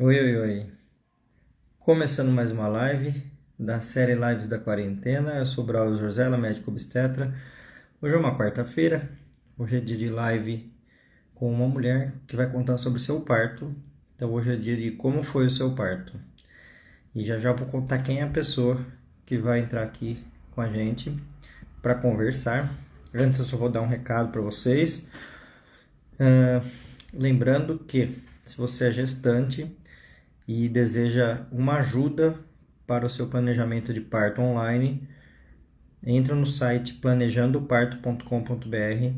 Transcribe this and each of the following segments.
Oi, oi, oi. Começando mais uma live da série Lives da Quarentena. Eu sou o Braulio Josela, médico obstetra. Hoje é uma quarta-feira. Hoje é dia de live com uma mulher que vai contar sobre o seu parto. Então hoje é dia de como foi o seu parto. E já já vou contar quem é a pessoa que vai entrar aqui com a gente para conversar. Antes eu só vou dar um recado para vocês. Ah, lembrando que se você é gestante e deseja uma ajuda para o seu planejamento de parto online, entra no site planejandoparto.com.br,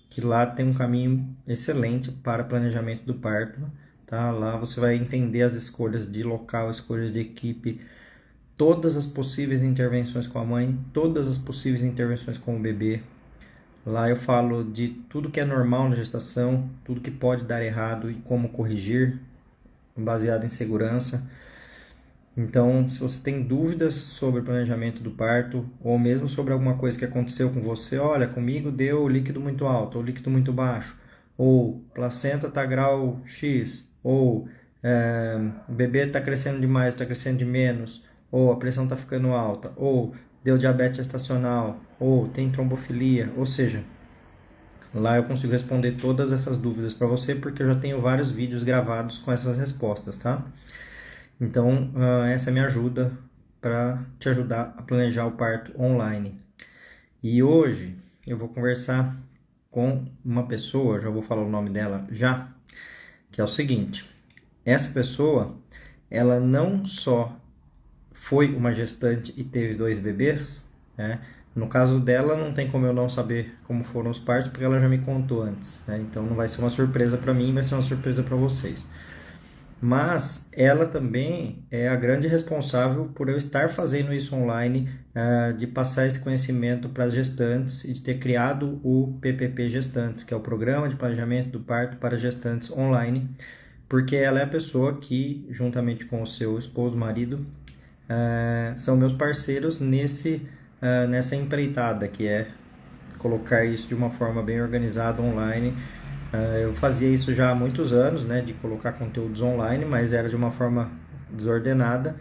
que lá tem um caminho excelente para planejamento do parto. Tá? Lá você vai entender as escolhas de local, escolhas de equipe, todas as possíveis intervenções com a mãe, todas as possíveis intervenções com o bebê. Lá eu falo de tudo que é normal na gestação, tudo que pode dar errado e como corrigir, baseado em segurança. Então, se você tem dúvidas sobre o planejamento do parto, ou mesmo sobre alguma coisa que aconteceu com você, olha, comigo deu líquido muito alto, ou líquido muito baixo, ou placenta está grau X, ou o bebê está crescendo demais, está crescendo de menos, ou a pressão está ficando alta, ou deu diabetes gestacional, ou tem trombofilia, ou seja, lá eu consigo responder todas essas dúvidas para você, porque eu já tenho vários vídeos gravados com essas respostas, tá? Então, essa é a minha ajuda para te ajudar a planejar o parto online. E hoje eu vou conversar com uma pessoa, já vou falar o nome dela já, que é o seguinte: essa pessoa, ela não só foi uma gestante e teve dois bebês, né? No caso dela, não tem como eu não saber como foram os partos, porque ela já me contou antes, né? Então não vai ser uma surpresa para mim, vai ser uma surpresa para vocês. Mas ela também é a grande responsável por eu estar fazendo isso online, de passar esse conhecimento para as gestantes e de ter criado o PPP Gestantes, que é o Programa de Planejamento do Parto para Gestantes Online, porque ela é a pessoa que, juntamente com o seu esposo, marido, são meus parceiros nessa empreitada, que é colocar isso de uma forma bem organizada online. Eu fazia isso já há muitos anos, né, de colocar conteúdos online, mas era de uma forma desordenada,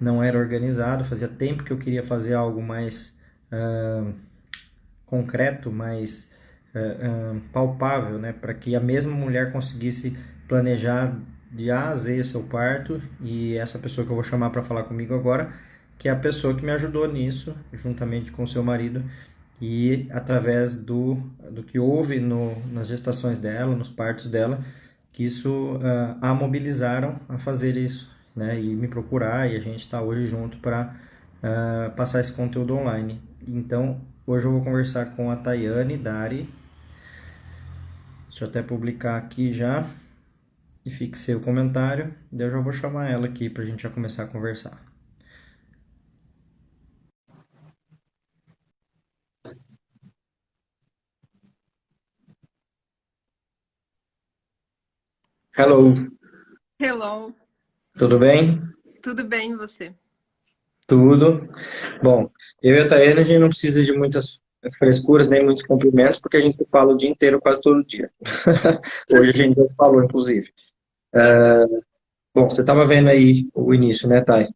não era organizado. Fazia tempo que eu queria fazer algo mais concreto, mais palpável, né, para que a mesma mulher conseguisse planejar de A a Z o seu parto. E essa pessoa que eu vou chamar para falar comigo agora, que é a pessoa que me ajudou nisso, juntamente com o seu marido, e através do que houve nas gestações dela, nos partos dela, que isso a mobilizaram a fazer isso, né? E me procurar, e a gente está hoje junto para passar esse conteúdo online. Então, hoje eu vou conversar com a Tayane Dari. Deixa eu até publicar aqui já e fixei o comentário. Daí eu já vou chamar ela aqui para a gente já começar a conversar. Hello, Hello, tudo bem? tudo bem e você? Tudo. Bom, eu e a Tayane, a gente não precisa de muitas frescuras nem muitos cumprimentos, porque a gente se fala o dia inteiro, quase todo dia. Hoje a gente já se falou, inclusive. Bom, você estava vendo aí o início, né, Thay?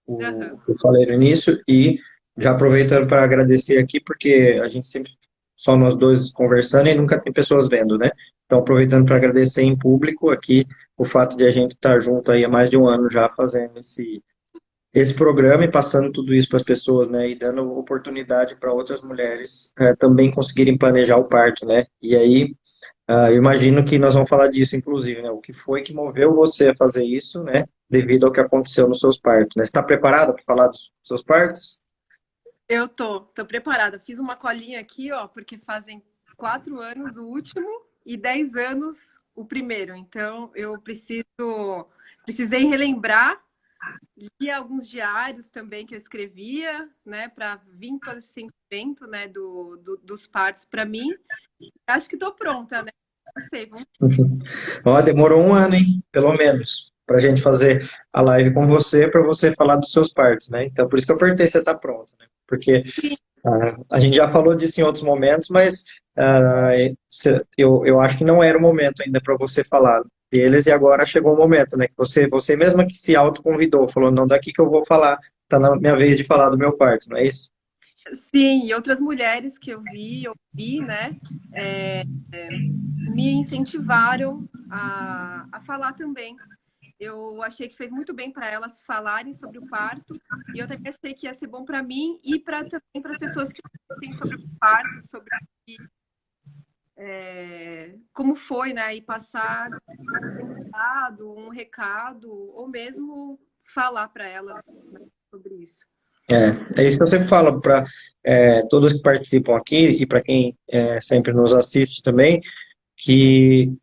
Aham. O que eu falei no início, e já aproveitando para agradecer aqui, porque a gente sempre só nós dois conversando e nunca tem pessoas vendo, né? Então, aproveitando para agradecer em público aqui o fato de a gente estar junto aí há mais de um ano já fazendo esse programa e passando tudo isso para as pessoas, né, e dando oportunidade para outras mulheres também conseguirem planejar o parto, né? E aí, eu imagino que nós vamos falar disso, inclusive, né? O que foi que moveu você a fazer isso, né? Devido ao que aconteceu nos seus partos, né? Você está preparada para falar dos seus partos? Eu tô preparada. Fiz uma colinha aqui, ó, porque fazem 4 anos o último e 10 anos o primeiro. Então precisei relembrar, li alguns diários também que eu escrevia, né, para vir todo esse sentimento, né, dos partos para mim. Acho que tô pronta, né? Não sei, vamos. Ó, demorou um ano, hein? Pelo menos, para a gente fazer a live com você, para você falar dos seus partos, né? Então, por isso que eu perguntei se você está pronta, né? Porque Sim, a gente já falou disso em outros momentos, mas eu acho que não era o momento ainda para você falar. deles e agora chegou o momento, né? Que você mesma que se autoconvidou, falou, não, daqui que eu vou falar, tá na minha vez de falar do meu parto, não é isso? Sim, e outras mulheres que eu vi, né, é, me incentivaram a falar também. Eu achei que fez muito bem para elas falarem sobre o parto, e eu também achei que ia ser bom para mim e também para as pessoas que têm sobre o parto, sobre como foi, né, e passar um recado, ou mesmo falar para elas, né, sobre isso. É isso que eu sempre falo para todos que participam aqui e para quem sempre nos assiste também, que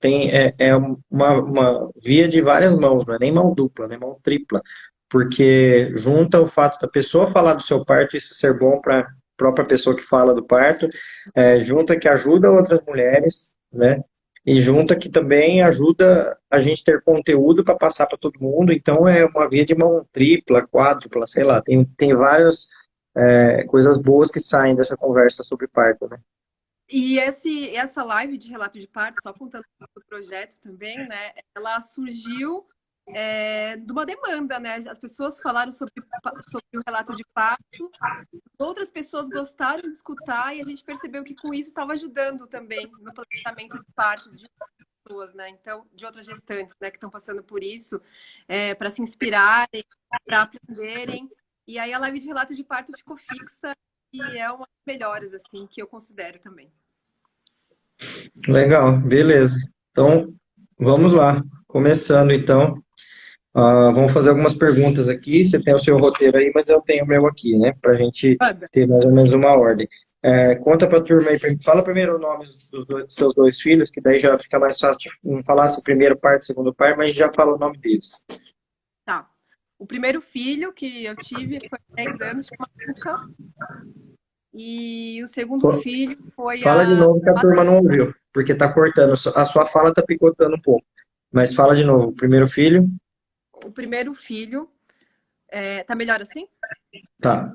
é uma via de várias mãos, não é nem mão dupla, né, mão tripla, porque junta o fato da pessoa falar do seu parto, isso ser bom para a própria pessoa que fala do parto, junta que ajuda outras mulheres, né, e junta que também ajuda a gente ter conteúdo para passar para todo mundo, então é uma via de mão tripla, quádrupla, sei lá, tem várias coisas boas que saem dessa conversa sobre parto, né? E essa live de relato de parto, só contando do projeto também, né? Ela surgiu de uma demanda, né? As pessoas falaram sobre o relato de parto, outras pessoas gostaram de escutar e a gente percebeu que com isso estava ajudando também no planejamento de parto de pessoas, né? Então, de outras gestantes, né, que estão passando por isso, para se inspirarem, para aprenderem. E aí a live de relato de parto ficou fixa e é uma das melhores, assim, que eu considero também. Legal, beleza. Então, vamos lá. Começando, então. Vamos fazer algumas perguntas aqui. Você tem o seu roteiro aí, mas eu tenho o meu aqui, né? Para a gente Manda. ter mais ou menos uma ordem. Conta para a turma aí, fala primeiro o nome dos seus dois filhos, que daí já fica mais fácil de não falar se primeiro par, segundo par, mas já fala o nome deles. Tá. O primeiro filho que eu tive foi há 10 anos, chama Luca. E o segundo filho foi Fala de há... novo que a turma não ouviu, porque tá cortando. A sua fala tá picotando um pouco. Mas fala de novo. Primeiro filho. O primeiro filho... tá melhor assim? Tá.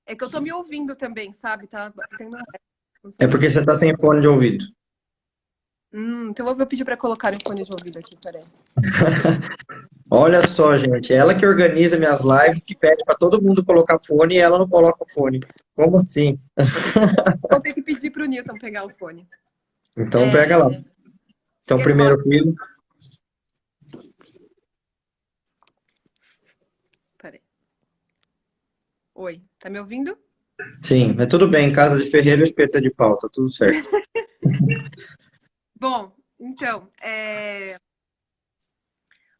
É que eu tô me ouvindo também, sabe? Tá tendo não É sei por porque quê. você tá sem fone de ouvido. Então eu vou pedir para colocar o fone de ouvido aqui, peraí. Olha só, gente, ela que organiza minhas lives, que pede para todo mundo colocar fone e ela não coloca o fone. Como assim? Vou ter que pedir pro Newton pegar o fone. Então pega lá. Você Então, quer falar? primeiro filho. Peraí. Oi, tá me ouvindo? Sim, mas tudo bem. Casa de ferreiro, espeta de pau, tá tudo certo. Bom, então,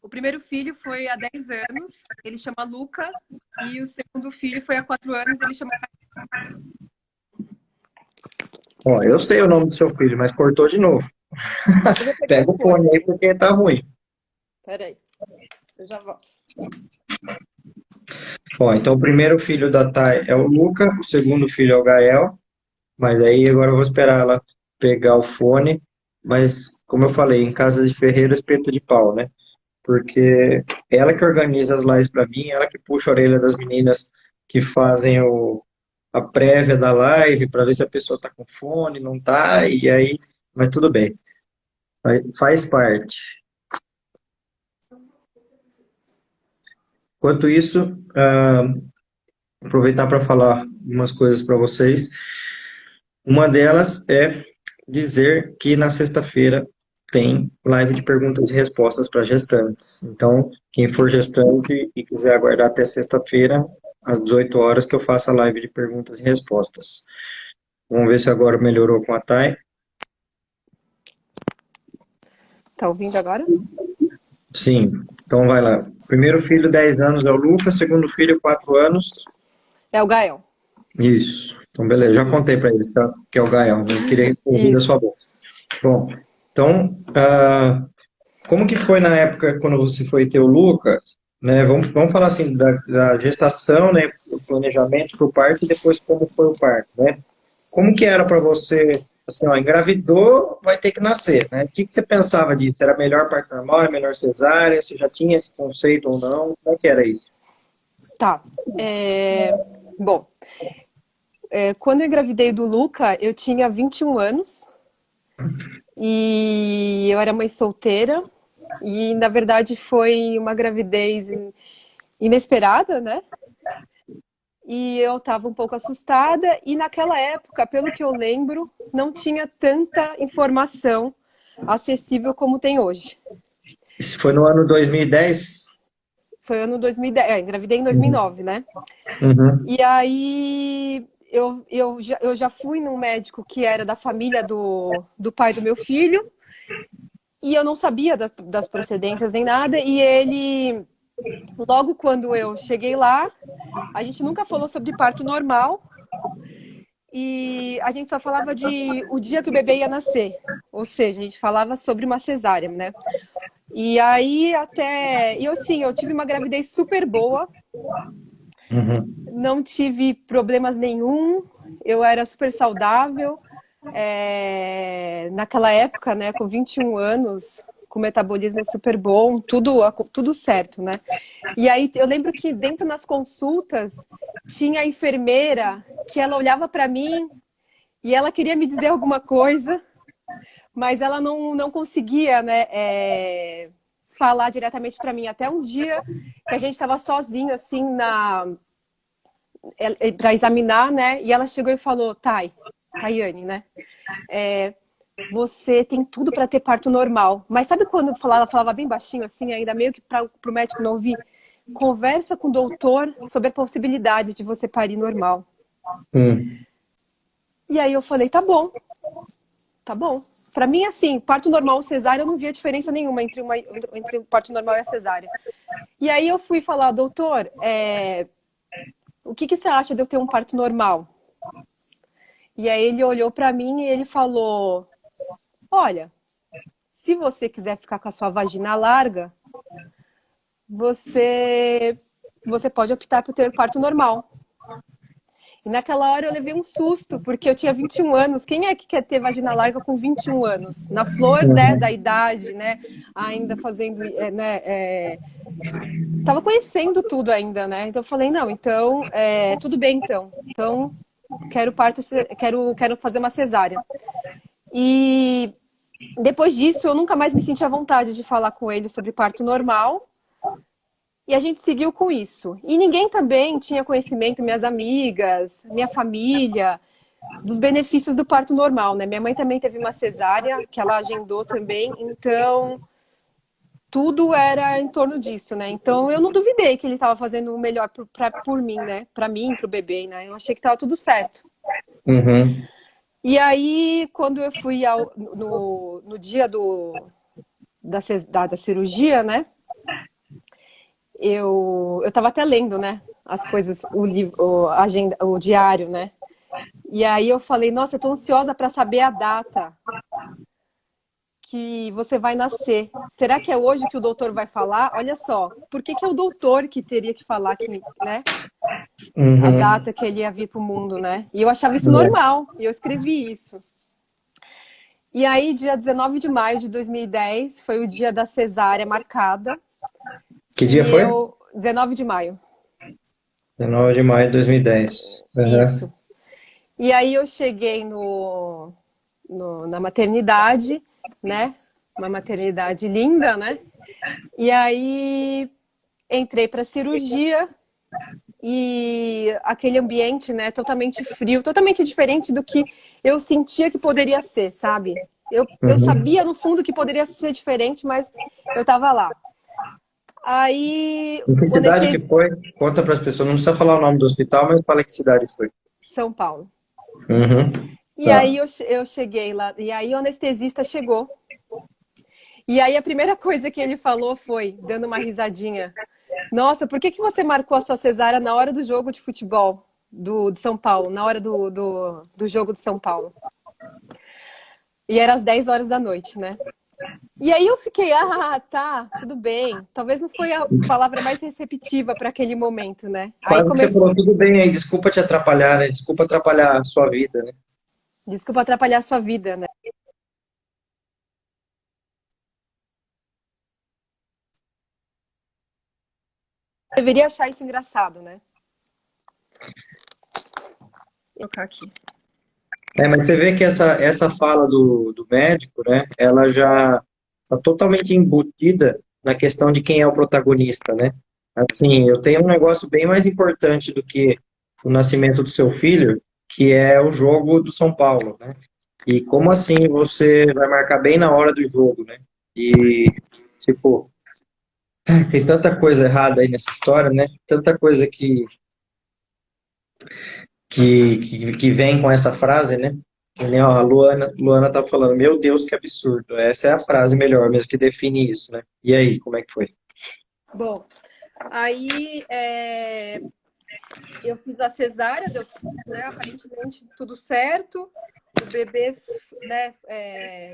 o primeiro filho foi há 10 anos, ele chama Luca, e o segundo filho foi há 4 anos, ele chama... Ó, eu sei o nome do seu filho, mas cortou de novo. Eu vou pegar Pega o o fone. fone aí porque tá ruim. Peraí, eu já volto. Ó, então o primeiro filho da Thay é o Luca, o segundo filho é o Gael, mas aí agora eu vou esperar ela pegar o fone, mas como eu falei, em casa de ferreiro, espeto de pau, né? Porque ela que organiza as lives para mim, ela que puxa a orelha das meninas que fazem a prévia da live para ver se a pessoa tá com fone, não tá, e aí, mas tudo bem, faz parte. Enquanto isso, aproveitar para falar umas coisas para vocês. Uma delas é dizer que na sexta-feira tem live de perguntas e respostas para gestantes. Então, quem for gestante e quiser aguardar até sexta-feira, às 18 horas, que eu faço a live de perguntas e respostas. Vamos ver se agora melhorou com a Thay. Tá ouvindo agora? Sim, então vai lá. Primeiro filho, 10 anos, é o Lucas. Segundo filho, 4 anos. É o Gael. Isso. Então, beleza. Já contei Isso. para eles, tá? Que é o Gael. Não queria ouvir da Isso. sua boca. Bom, então, como que foi na época quando você foi ter o Luca, né? Vamos falar assim da gestação, né? O planejamento para o parto e depois como foi o parto, né? Como que era para você, assim, ó, engravidou, vai ter que nascer, né? O que que você pensava disso? Era melhor parto normal, era melhor cesárea? Você já tinha esse conceito ou não? Como é que era isso? Tá. Bom, quando eu engravidei do Luca, eu tinha 21 anos e eu era mãe solteira. E, na verdade, foi uma gravidez inesperada, né? E eu estava um pouco assustada. E naquela época, pelo que eu lembro, não tinha tanta informação acessível como tem hoje. Isso foi no ano 2010? Foi ano 2010, engravidei em 2009, né? Uhum. E aí eu já fui num médico que era da família do pai do meu filho, e eu não sabia das procedências nem nada, e ele, logo quando eu cheguei lá, a gente nunca falou sobre parto normal, e a gente só falava de o dia que o bebê ia nascer. Ou seja, a gente falava sobre uma cesárea, né? E aí até. E eu, sim, eu tive uma gravidez super boa, Uhum. não tive problemas nenhum, eu era super saudável. Naquela época, né, com 21 anos, com metabolismo super bom, tudo certo, né? E aí eu lembro que dentro das consultas tinha a enfermeira que ela olhava para mim e ela queria me dizer alguma coisa, mas ela não conseguia, né, falar diretamente para mim. Até um dia que a gente estava sozinho, assim, para examinar, né, e ela chegou e falou, Tayane, né, você tem tudo para ter parto normal. Mas sabe quando ela falava bem baixinho, assim, ainda meio que para o médico não ouvir? Conversa com o doutor sobre a possibilidade de você parir normal. Hum. E aí eu falei, tá bom, tá bom. Para mim, assim, parto normal ou cesárea, eu não via diferença nenhuma entre o parto normal e a cesárea. E aí eu fui falar, doutor, o que você acha de eu ter um parto normal? E aí ele olhou para mim e ele falou, olha, se você quiser ficar com a sua vagina larga, você, você pode optar por ter parto normal. E naquela hora eu levei um susto, porque eu tinha 21 anos. Quem é que quer ter vagina larga com 21 anos? Na flor, né, da Uhum. idade, né? Ainda fazendo, né? Tava conhecendo tudo ainda, né? Então eu falei, não, então, tudo bem então. Então, quero fazer uma cesárea. E depois disso, eu nunca mais me senti à vontade de falar com ele sobre parto normal. E a gente seguiu com isso. E ninguém também tinha conhecimento, minhas amigas, minha família, dos benefícios do parto normal, né? Minha mãe também teve uma cesárea, que ela agendou também, então tudo era em torno disso, né? Então eu não duvidei que ele estava fazendo o melhor por mim, né? Para mim, para o bebê, né? Eu achei que estava tudo certo. Uhum. E aí, quando eu fui no dia da cirurgia, né? Eu tava até lendo, né? As coisas, o livro, a agenda, o diário, né? E aí eu falei, nossa, eu tô ansiosa para saber a data que você vai nascer. Será que é hoje que o doutor vai falar? Olha só, por que que é o doutor que teria que falar que, né? A Uhum. data que ele ia vir para o mundo, né? E eu achava isso É. normal, e eu escrevi isso. E aí, dia 19 de maio de 2010, foi o dia da cesárea marcada. Que dia E foi? eu. 19 de maio. 19 de maio de 2010. Uhum. Isso. E aí eu cheguei na maternidade, né? Uma maternidade linda, né? E aí entrei para cirurgia e aquele ambiente, né, totalmente frio, totalmente diferente do que eu sentia que poderia ser, sabe? Eu Uhum. sabia no fundo que poderia ser diferente, mas eu tava lá. Aí Em que o cidade que anestesista, foi? Conta para as pessoas. Não precisa falar o nome do hospital, mas fala que cidade foi. São Paulo. Uhum. E aí Tá. eu cheguei lá, e aí o anestesista chegou. E aí a primeira coisa que ele falou foi, dando uma risadinha, nossa, por que que você marcou a sua cesárea na hora do jogo de futebol do São Paulo, na hora do jogo do São Paulo? E era às 10 horas da noite, né? E aí eu fiquei, tá, tudo bem. Talvez não foi a palavra mais receptiva para aquele momento, né? Aí Quase que você começou. falou tudo bem aí, desculpa te atrapalhar, né? Desculpa atrapalhar a sua vida, né? Desculpa atrapalhar a sua vida, né? Deveria achar isso engraçado, né? Vou colocar aqui. É, mas você vê que essa fala do médico, né? Ela já. tá totalmente embutida na questão de quem é o protagonista, né? Assim, eu tenho um negócio bem mais importante do que o nascimento do seu filho, que é o jogo do São Paulo, né? E como assim você vai marcar bem na hora do jogo, né? E, tipo, tem tanta coisa errada aí nessa história, né? Tanta coisa que vem com essa frase, né? Que nem, ó, a Luana tá falando, meu Deus, que absurdo. Essa é a frase melhor mesmo que define isso, né? E aí, como é que foi? Bom, aí eu fiz a cesárea, deu, né, aparentemente tudo certo. O bebê, né,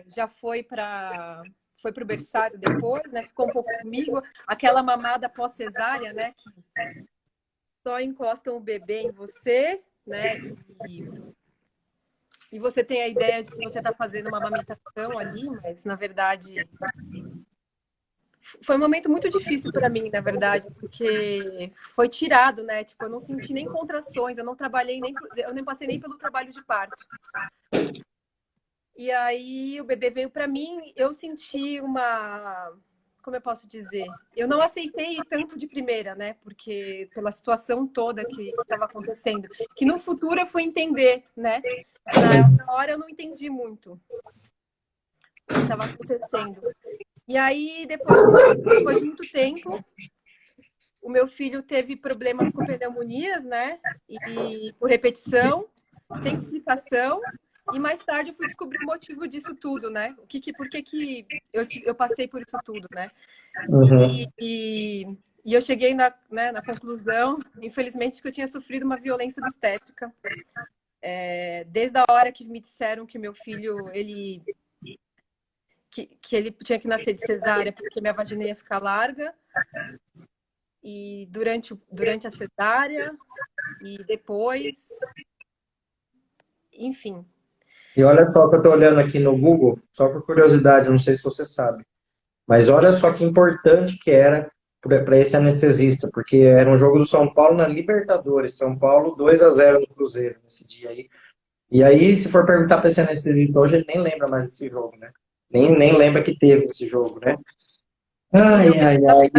já foi para o berçário depois, né? Ficou um pouco comigo. Aquela mamada pós-cesárea, né? Que só encostam o bebê em você, né? E você tem a ideia de que você está fazendo uma amamentação ali, mas na verdade foi um momento muito difícil para mim, na verdade, porque foi tirado, né? Tipo, eu não senti nem contrações, eu não trabalhei nem, eu nem passei nem pelo trabalho de parto. E aí o bebê veio para mim, eu senti uma, como eu posso dizer? Eu não aceitei tanto de primeira, né? Porque pela situação toda que estava acontecendo, que no futuro eu fui entender, né? Na hora eu não entendi muito o que estava acontecendo. E aí, depois de muito tempo, o meu filho teve problemas com pneumonias, né? E por repetição, sem explicação. E mais tarde eu fui descobrir o motivo disso tudo, né? Por que eu passei por isso tudo, né? Uhum. E eu cheguei na conclusão, infelizmente, que eu tinha sofrido uma violência obstétrica. Desde a hora que me disseram que meu filho, que ele tinha que nascer de cesárea porque minha vagina ia ficar larga. E durante a cesárea e depois, enfim. E olha só que eu tô olhando aqui no Google, só por curiosidade, não sei se você sabe, mas olha só que importante que era para esse anestesista, porque era um jogo do São Paulo na Libertadores, São Paulo 2-0 no Cruzeiro nesse dia aí. E aí, se for perguntar para esse anestesista hoje, ele nem lembra mais desse jogo, né? Nem lembra que teve esse jogo, né? Ai, ai, ai.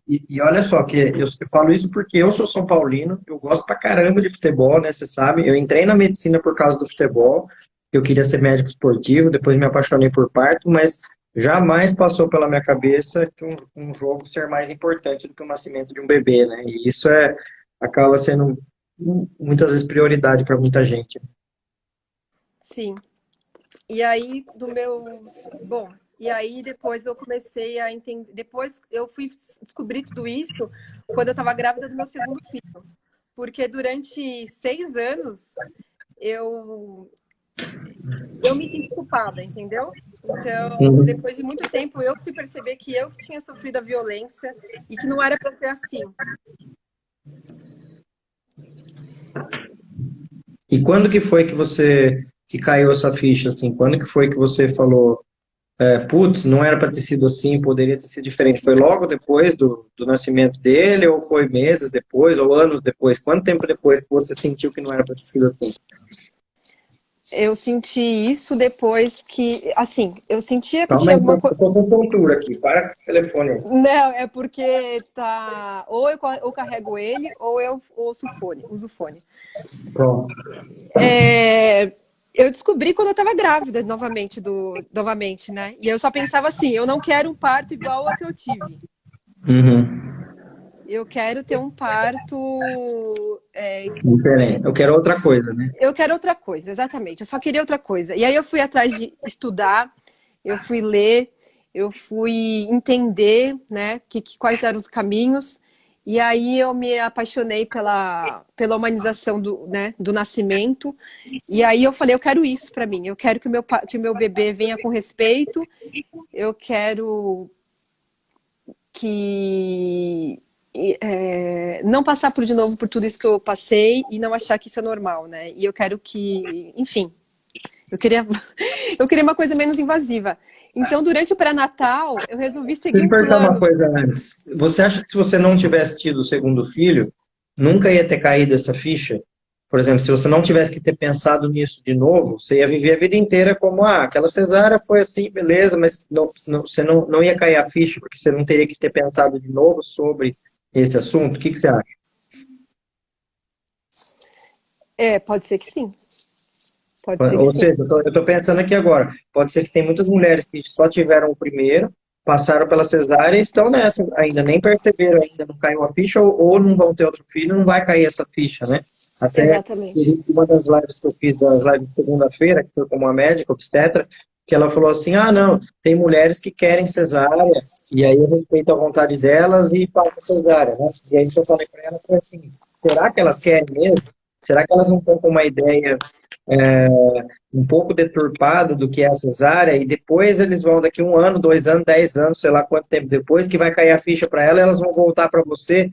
E olha só, que eu falo isso porque eu sou São Paulino, eu gosto pra caramba de futebol, né? Você sabe, eu entrei na medicina por causa do futebol, eu queria ser médico esportivo, depois me apaixonei por parto, mas jamais passou pela minha cabeça que um jogo ser mais importante do que o nascimento de um bebê, né? E isso acaba sendo muitas vezes prioridade para muita gente. Sim. E aí, bom, e aí depois eu comecei a entender. Depois eu fui descobrir tudo isso quando eu estava grávida do meu segundo filho. Porque durante 6 anos eu me senti culpada, entendeu? Então, Uhum. depois de muito tempo, eu fui perceber que eu tinha sofrido a violência e que não era para ser assim. E quando que foi que caiu essa ficha, assim? Quando que foi que você falou, putz, não era para ter sido assim, poderia ter sido diferente? Foi logo depois do nascimento dele, ou foi meses depois, ou anos depois? Quanto tempo depois que você sentiu que não era para ter sido assim? Eu senti isso depois que, assim, eu sentia que Calma tinha aí, alguma eu coisa. tô com tontura aqui, para com o telefone aí. Não, é porque tá. Ou carrego ele, ou eu ouço uso fone. Pronto. Eu descobri quando eu estava grávida novamente, né? E eu só pensava assim, eu não quero um parto igual ao que eu tive. Uhum. Eu quero ter um parto. Diferente. Eu quero outra coisa, né? Eu quero outra coisa, exatamente. Eu só queria outra coisa. E aí eu fui atrás de estudar, eu fui ler, eu fui entender, né, quais eram os caminhos. E aí eu me apaixonei pela humanização do nascimento. E aí eu falei, eu quero isso para mim. Eu quero que o meu bebê venha com respeito. Eu quero que não passar de novo por tudo isso que eu passei e não achar que isso é normal, né? E eu quero que, enfim, eu queria uma coisa menos invasiva. Então, durante o pré-natal, eu resolvi seguir Deixa eu te um perguntar uma plano. coisa antes. Você acha que se você não tivesse tido o segundo filho, nunca ia ter caído essa ficha? por exemplo, se você não tivesse que ter pensado nisso de novo, você ia viver a vida inteira como, aquela cesárea foi assim, beleza, mas você não ia cair a ficha, porque você não teria que ter pensado de novo sobre esse assunto. O que você acha? Pode ser que sim. Pode ser que Ou sim. seja, eu tô pensando aqui agora, pode ser que tem muitas mulheres que só tiveram o primeiro, passaram pela cesárea e estão nessa ainda, nem perceberam ainda, não caiu a ficha, ou não vão ter outro filho, não vai cair essa ficha, né? Até Exatamente. uma das lives que eu fiz, das lives de segunda-feira, que foi com uma médica obstetra, que ela falou assim, não, tem mulheres que querem cesárea, e aí eu respeito a vontade delas e faço cesárea, né? E aí eu falei para ela, foi assim, será que elas querem mesmo? Será que elas não estão com uma ideia é, um pouco deturpada do que é a cesárea, e depois eles vão, daqui 1 ano, 2 anos, 10 anos, sei lá quanto tempo depois, que vai cair a ficha para ela, elas vão voltar para você,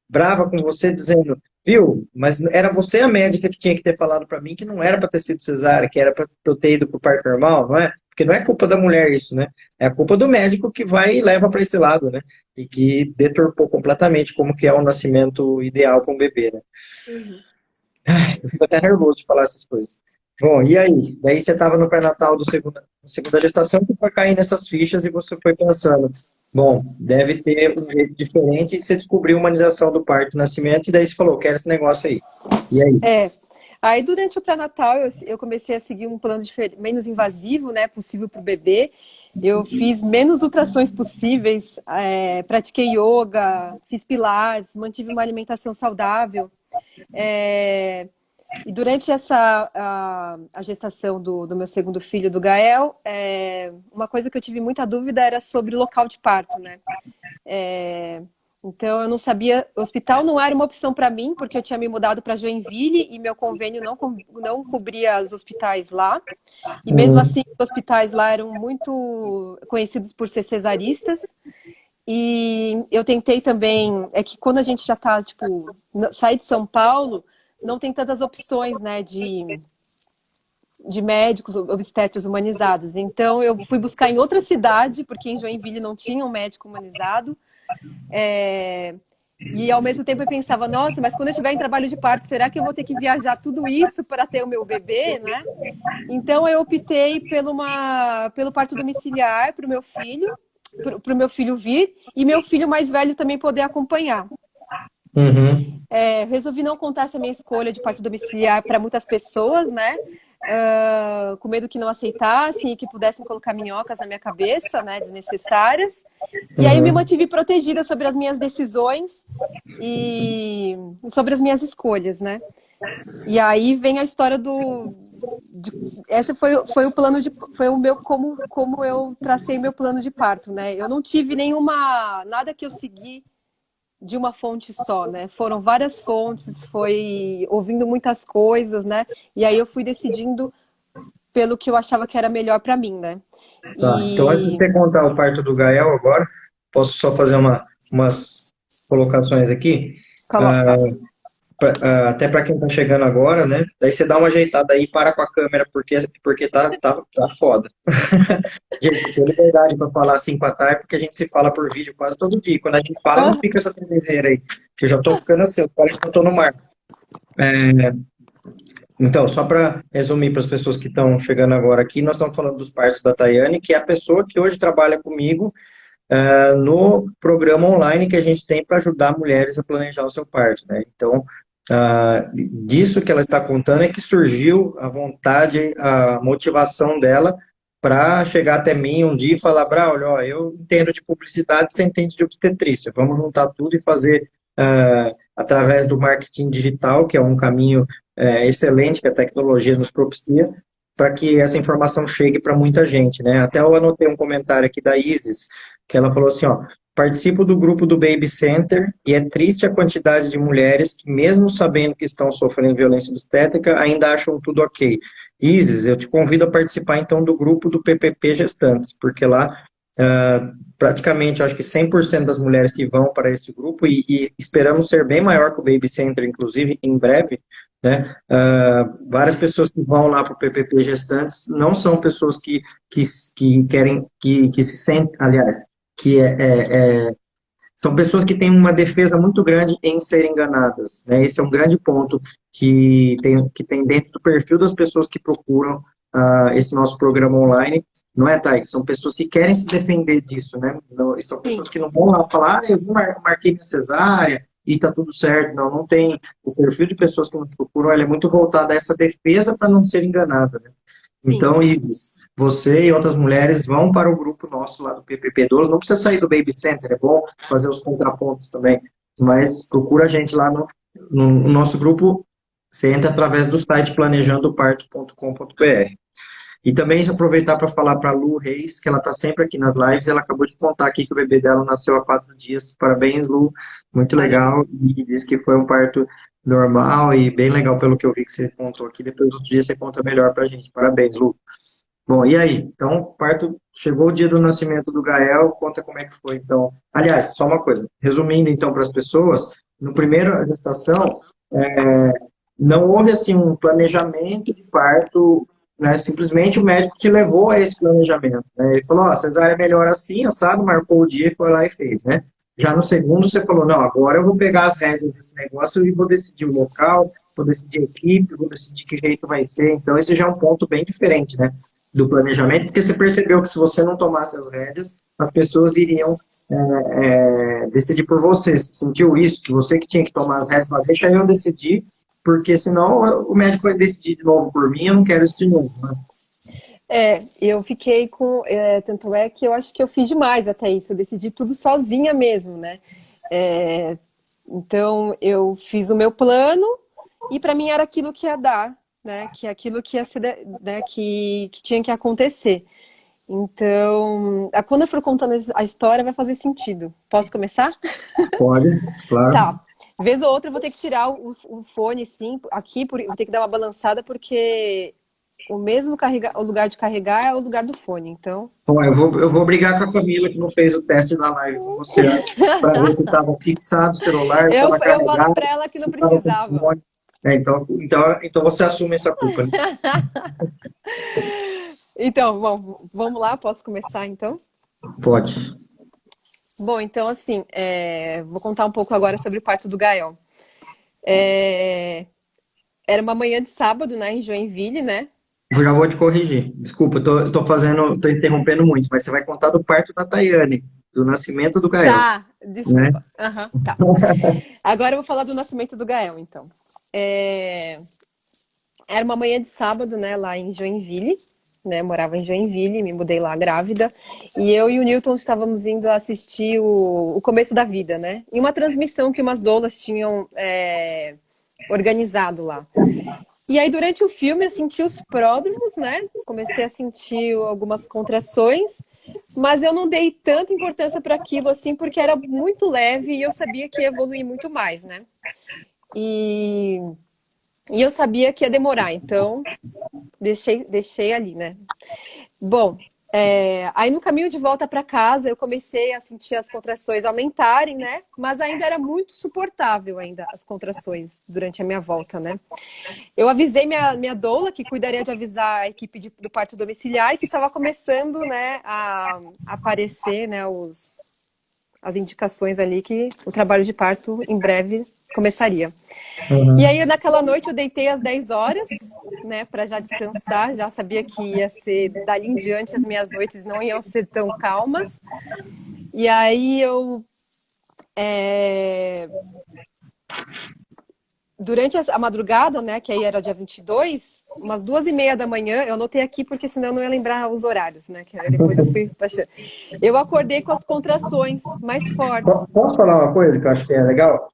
brava com você, dizendo, viu, mas era você a médica que tinha que ter falado para mim que não era para ter sido cesárea, que era para eu ter ido para o parto normal, não é? Porque não é culpa da mulher isso, né? É a culpa do médico que vai e leva para esse lado, né? E que deturpou completamente como que é o nascimento ideal para um bebê, né? Uhum. Eu fico até nervoso de falar essas coisas. Bom, e aí? Daí você estava no pré-natal segunda gestação que foi cair nessas fichas e você foi pensando, bom, deve ter um jeito diferente e você descobriu a humanização do parto e nascimento e daí você falou, quero esse negócio aí. E aí? É. Aí, durante o pré-natal, eu comecei a seguir um plano menos invasivo, né, possível para o bebê. Eu fiz menos ultrassons possíveis, pratiquei yoga, fiz pilates, mantive uma alimentação saudável. É, e durante a gestação do meu segundo filho, do Gael, uma coisa que eu tive muita dúvida era sobre o local de parto, né? Então eu não sabia, o hospital não era uma opção para mim, porque eu tinha me mudado para Joinville e meu convênio não cobria os hospitais lá. E mesmo Hum, assim, os hospitais lá eram muito conhecidos por ser cesaristas. E eu tentei também, é que quando a gente já tá, tipo, sai de São Paulo, não tem tantas opções, né, de médicos obstetras humanizados. Então eu fui buscar em outra cidade, porque em Joinville não tinha um médico humanizado. É, E ao mesmo tempo eu pensava, nossa, mas quando eu estiver em trabalho de parto, será que eu vou ter que viajar tudo isso para ter o meu bebê, né? Então eu optei pelo parto domiciliar para o meu filho vir e meu filho mais velho também poder acompanhar. uhum, Resolvi não contar essa minha escolha de parto domiciliar para muitas pessoas, né? Com medo que não aceitassem e que pudessem colocar minhocas na minha cabeça, né? Desnecessárias. E aí eu me uhum. mantive protegida sobre as minhas decisões e sobre as minhas escolhas, né? E aí vem a história essa foi o plano foi o meu como eu tracei meu plano de parto, né? Eu não tive nada que eu segui de uma fonte só, né? Foram várias fontes, foi ouvindo muitas coisas, né? E aí eu fui decidindo pelo que eu achava que era melhor para mim, né? Tá, então antes de E você contar o parto do Gael agora, posso só fazer umas colocações aqui? coloca. Até para quem está chegando agora, né? Daí você dá uma ajeitada aí, para com a câmera, porque tá foda. Gente, você tem liberdade para falar assim com a Thay, porque a gente se fala por vídeo quase todo dia. Quando a gente fala, não fica essa tremedeira aí, que eu já tô ficando assim, parece que eu tô no mar. Então, só para resumir para as pessoas que estão chegando agora aqui, nós estamos falando dos partos da Tayane, que é a pessoa que hoje trabalha comigo no programa online que a gente tem para ajudar mulheres a planejar o seu parto, né? Então, disso que ela está contando é que surgiu a vontade, a motivação dela para chegar até mim um dia e falar, Braulio, ó, eu entendo de publicidade, você entende de obstetrícia, vamos juntar tudo e fazer através do marketing digital, que é um caminho excelente que a tecnologia nos propicia, para que essa informação chegue para muita gente, né? Até eu anotei um comentário aqui da Isis, que ela falou assim, ó, participo do grupo do Baby Center e é triste a quantidade de mulheres que, mesmo sabendo que estão sofrendo violência obstétrica, ainda acham tudo ok. Isis, eu te convido a participar então do grupo do PPP Gestantes, porque lá praticamente, eu acho que 100% das mulheres que vão para esse grupo, e esperamos ser bem maior que o Baby Center, inclusive, em breve, né? Várias pessoas que vão lá para o PPP Gestantes não são pessoas que querem, que se sentem, aliás, que São pessoas que têm uma defesa muito grande em serem enganadas, né? Esse é um grande ponto que tem dentro do perfil das pessoas que procuram esse nosso programa online, não é, Thay? São pessoas que querem se defender disso, né? Não, e são Sim, pessoas que não vão lá falar, eu marquei minha cesárea e tá tudo certo. Não, não tem. O perfil de pessoas que nos procuram, ele é muito voltado a essa defesa para não ser enganada, né? sim. Então, Isis, você e outras mulheres vão para o grupo nosso lá do PPP12. Não precisa sair do Baby Center, é bom fazer os contrapontos também. Mas procura a gente lá no nosso grupo. Você entra através do site planejandoparto.com.br. E também aproveitar para falar para a Lu Reis, que ela está sempre aqui nas lives. Ela acabou de contar aqui que o bebê dela nasceu há 4 dias. Parabéns, Lu. Muito Parabéns. legal. E diz que foi um parto normal e bem legal pelo que eu vi que você contou aqui. Depois, outro dia, você conta melhor para a gente. Parabéns, Lu. Bom, e aí? Então, parto, chegou o dia do nascimento do Gael, conta como é que foi, então. Aliás, só uma coisa, resumindo então para as pessoas, no primeiro gestação, não houve assim um planejamento de parto, né? Simplesmente o médico te levou a esse planejamento, né? Ele falou, ó, cesárea é melhor assim, assado, marcou o dia e foi lá e fez, né? Já no segundo você falou, não, agora eu vou pegar as rédeas desse negócio e vou decidir o local, vou decidir a equipe, vou decidir que jeito vai ser. Então esse já é um ponto bem diferente, né? Do planejamento, porque você percebeu que se você não tomasse as rédeas, as pessoas iriam decidir por você. Você sentiu isso, que você que tinha que tomar as rédeas, mas deixa eu decidir, porque senão o médico vai decidir de novo por mim, eu não quero isso de novo, né? Eu fiquei com. Tanto é que eu acho que eu fiz demais até isso. Eu decidi tudo sozinha mesmo, né? É, então, eu fiz o meu plano e para mim era aquilo que ia dar, né? Que é aquilo que ia ser, né? Que tinha que acontecer. Então, quando eu for contando a história, vai fazer sentido. Posso começar? Pode, claro. Tá. Vez ou outra eu vou ter que tirar o fone, sim, aqui, vou ter que dar uma balançada, porque o lugar de carregar é o lugar do fone, então. Bom, eu vou brigar com a Camila, que não fez o teste da live com você antes, para ver se estava fixado o celular, se estava Eu falei carregado, pra ela que se não estava com precisava. fone. Então você assume essa culpa, né? Então, bom, vamos lá, posso começar então? Pode. Bom, então assim, vou contar um pouco agora sobre o parto do Gael. É, Era uma manhã de sábado, né, em Joinville, né? Eu já vou te corrigir. Desculpa, tô interrompendo muito, mas você vai contar do parto da Tayane, do nascimento do Gael, Tá, né? desculpa. Aham, tá. Agora eu vou falar do nascimento do Gael, então. É, Era uma manhã de sábado, né, lá em Joinville, né? Morava em Joinville, me mudei lá grávida. E eu e o Newton estávamos indo assistir o começo da vida, né? Em uma transmissão que umas doulas tinham organizado lá. E aí, durante o filme, eu senti os pródromos, né? Comecei a sentir algumas contrações, mas eu não dei tanta importância para aquilo, assim, porque era muito leve e eu sabia que ia evoluir muito mais, né? E, e eu sabia que ia demorar, então deixei ali, né? Bom, aí no caminho de volta para casa eu comecei a sentir as contrações aumentarem, né? Mas ainda era muito suportável ainda as contrações durante a minha volta, né? Eu avisei minha doula, que cuidaria de avisar a equipe do parto domiciliar, que estava começando, né, a aparecer, né, as indicações ali que o trabalho de parto em breve começaria. E Uhum. aí, naquela noite, eu deitei às 10 horas, né, para já descansar. Já sabia que ia ser, dali em diante, as minhas noites não iam ser tão calmas. E aí, é, durante a madrugada, né, que aí era dia 22, umas 2h30 da manhã, eu anotei aqui porque senão eu não ia lembrar os horários, né, que aí depois eu fui baixando. Eu acordei com as contrações mais fortes. Posso falar uma coisa que eu acho que é legal?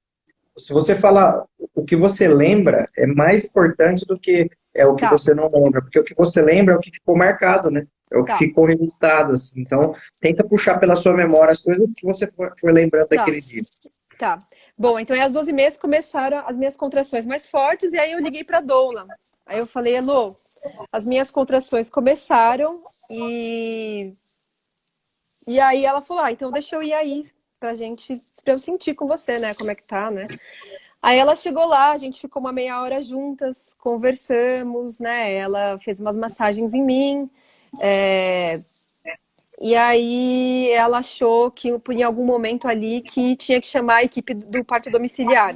Se você falar o que você lembra, é mais importante do que o que Tá, você não lembra, porque o que você lembra é o que ficou marcado, né? É o que tá, ficou registrado, assim. Então, tenta puxar pela sua memória as coisas que você foi lembrando tá. daquele dia. Tá. Bom, então aí às 12h30 começaram as minhas contrações mais fortes e aí eu liguei para a doula. Aí eu falei, Elô, as minhas contrações começaram e aí ela falou, então deixa eu ir aí pra eu sentir com você, né, como é que tá, né? Aí ela chegou lá, a gente ficou uma meia hora juntas, conversamos, né? Ela fez umas massagens em mim, é, E aí ela achou que em algum momento ali que tinha que chamar a equipe do parto domiciliar,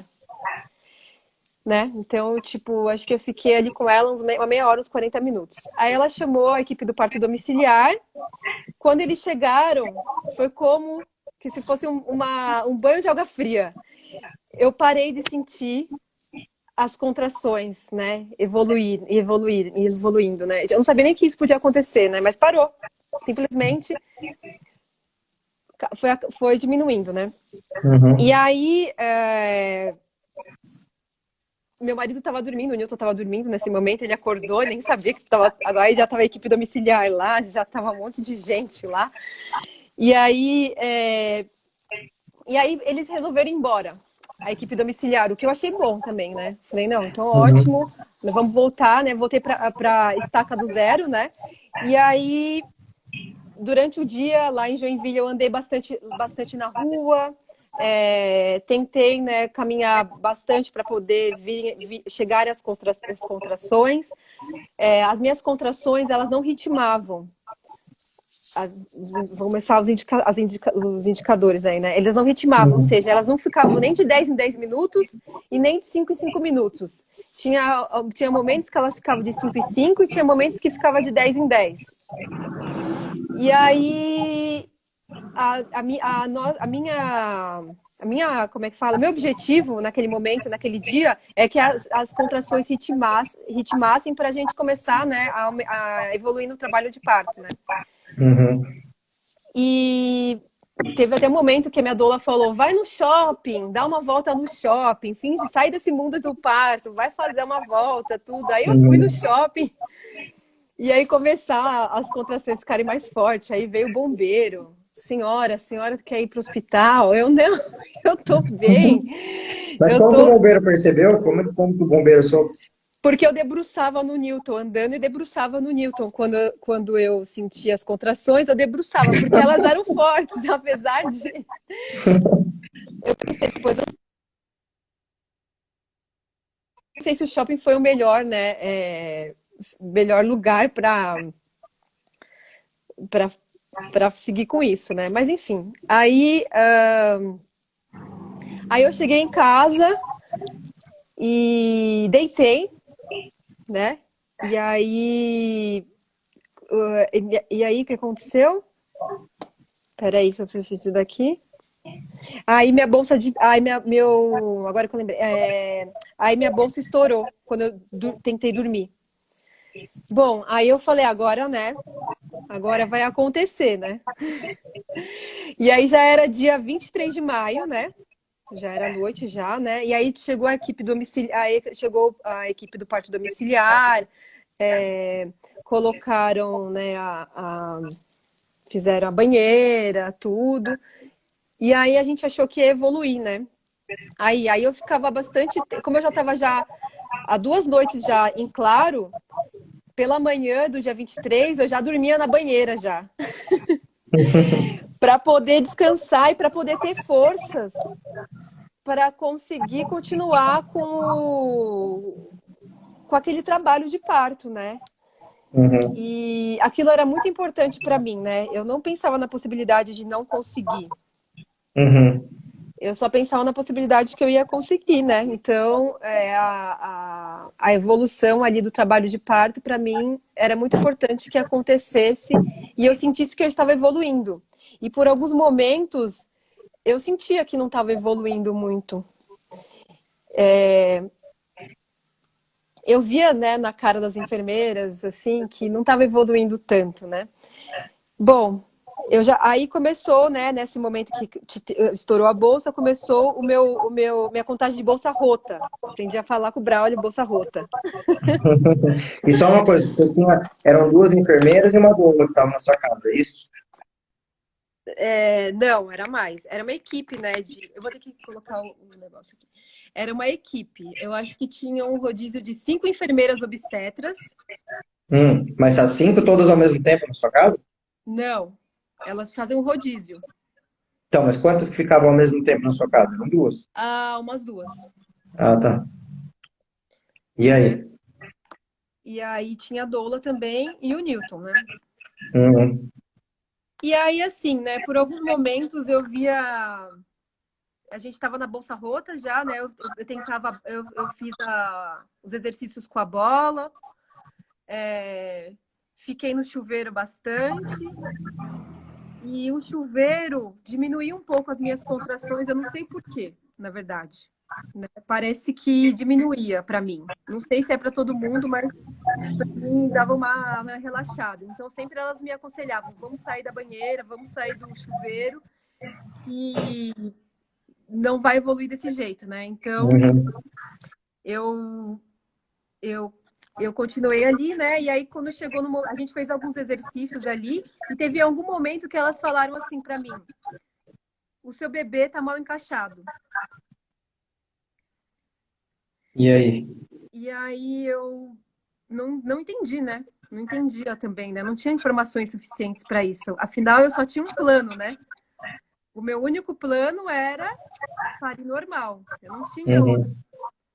né? Então, tipo, acho que eu fiquei ali com ela uma meia hora, uns 40 minutos. Aí ela chamou a equipe do parto domiciliar. Quando eles chegaram, foi como que se fosse um banho de água fria. Eu parei de sentir as contrações, né? Evoluindo, né? Eu não sabia nem que isso podia acontecer, né? Mas parou. Simplesmente foi diminuindo, né? E Uhum. aí, meu marido estava dormindo, o Newton estava dormindo nesse momento, ele acordou, nem sabia que estava. Agora já estava a equipe domiciliar lá, já estava um monte de gente lá. E aí, eles resolveram ir embora, a equipe domiciliar, o que eu achei bom também, né? Falei, não, então Uhum. ótimo, vamos voltar, né? Voltei para estaca do zero, né? E aí, durante o dia lá em Joinville, eu andei bastante na rua, tentei, né, caminhar bastante para poder chegar às contrações. As minhas contrações, elas não ritmavam. Vou começar os indicadores aí, né? Eles não ritmavam, ou Uhum. seja, elas não ficavam nem de 10 em 10 minutos e nem de 5 em 5 minutos. Tinha momentos que elas ficavam de 5 em 5 e tinha momentos que ficava de 10 em 10. E aí, a minha, como é que fala? Meu objetivo naquele momento, naquele dia, é que as contrações ritmassem para a gente começar, né, a evoluir no trabalho de parto, né? Uhum. E teve até um momento que a minha doula falou: vai no shopping, dá uma volta no shopping, finge, sai desse mundo do parto, vai fazer uma volta, tudo. Aí eu fui no Uhum. shopping e aí começar as contrações ficarem mais fortes. Aí veio o bombeiro. Senhora, a senhora quer ir para o hospital? Eu não, eu tô bem. Mas Eu como que o tô. bombeiro percebeu? Como que o bombeiro soube? Porque eu debruçava no Newton, andando e debruçava no Newton. Quando eu sentia as contrações, eu debruçava, porque elas eram fortes, apesar de. Eu pensei, depois, eu não sei se o shopping foi o melhor, né? Melhor lugar para para seguir com isso, né? Mas enfim, aí eu cheguei em casa e deitei, né? E aí, e aí o que aconteceu? Peraí, que eu preciso fazer daqui. Aí minha bolsa de. Agora que eu lembrei. Aí minha bolsa estourou quando eu tentei dormir. Bom, aí eu falei, agora, né? Agora vai acontecer, né? E aí já era dia 23 de maio, né? Já era noite já, né? E aí chegou a equipe domiciliar, aí chegou a equipe do parto domiciliar, é, colocaram, né, fizeram a banheira, tudo. E aí a gente achou que ia evoluir, né? Aí eu ficava bastante, como eu já estava já há 2 noites já em claro, pela manhã do dia 23 eu já dormia na banheira já, para poder descansar e para poder ter forças para conseguir continuar com aquele trabalho de parto, né? Uhum. E aquilo era muito importante para mim, né? Eu não pensava na possibilidade de não conseguir. Uhum. Eu só pensava na possibilidade que eu ia conseguir, né? Então, a evolução ali do trabalho de parto, para mim, era muito importante que acontecesse e eu sentisse que eu estava evoluindo. E por alguns momentos, eu sentia que não estava evoluindo muito. Eu via, né, na cara das enfermeiras, assim, que não estava evoluindo tanto, né? Bom, aí começou, né, nesse momento que estourou a bolsa, começou minha contagem de bolsa rota. Aprendi a falar com o Braulio, bolsa rota. E só uma coisa, você tinha, eram duas enfermeiras e uma doula que estavam na sua casa, é isso? Não, era mais. Era uma equipe, né? Eu vou ter que colocar o negócio aqui. Era uma equipe. Eu acho que tinha um rodízio de 5 enfermeiras obstetras. Mas as cinco todas ao mesmo tempo na sua casa? Não, elas fazem um rodízio. Então, mas quantas que ficavam ao mesmo tempo na sua casa? Eram duas. Ah, umas duas, Ah, tá. E né? aí? E aí tinha a doula também e o Newton, né? Uhum. E aí, assim, né, por alguns momentos eu via. A gente estava na bolsa rota já, né? Eu tentava, eu fiz os exercícios com a bola, fiquei no chuveiro bastante. E o chuveiro diminuiu um pouco as minhas contrações, eu não sei por quê, na verdade. Né? Parece que diminuía para mim. Não sei se é para todo mundo, mas para mim dava uma relaxada. Então sempre elas me aconselhavam: vamos sair da banheira, vamos sair do chuveiro, que não vai evoluir desse jeito, né? Então Uhum. eu eu eu continuei ali, né? E aí quando chegou a gente fez alguns exercícios ali e teve algum momento que elas falaram assim para mim: o seu bebê tá mal encaixado. E aí? E aí eu não entendi, né? Não entendia também, né? Não tinha informações suficientes para isso. Afinal, eu só tinha um plano, né? O meu único plano era parir normal. Eu não tinha Uhum.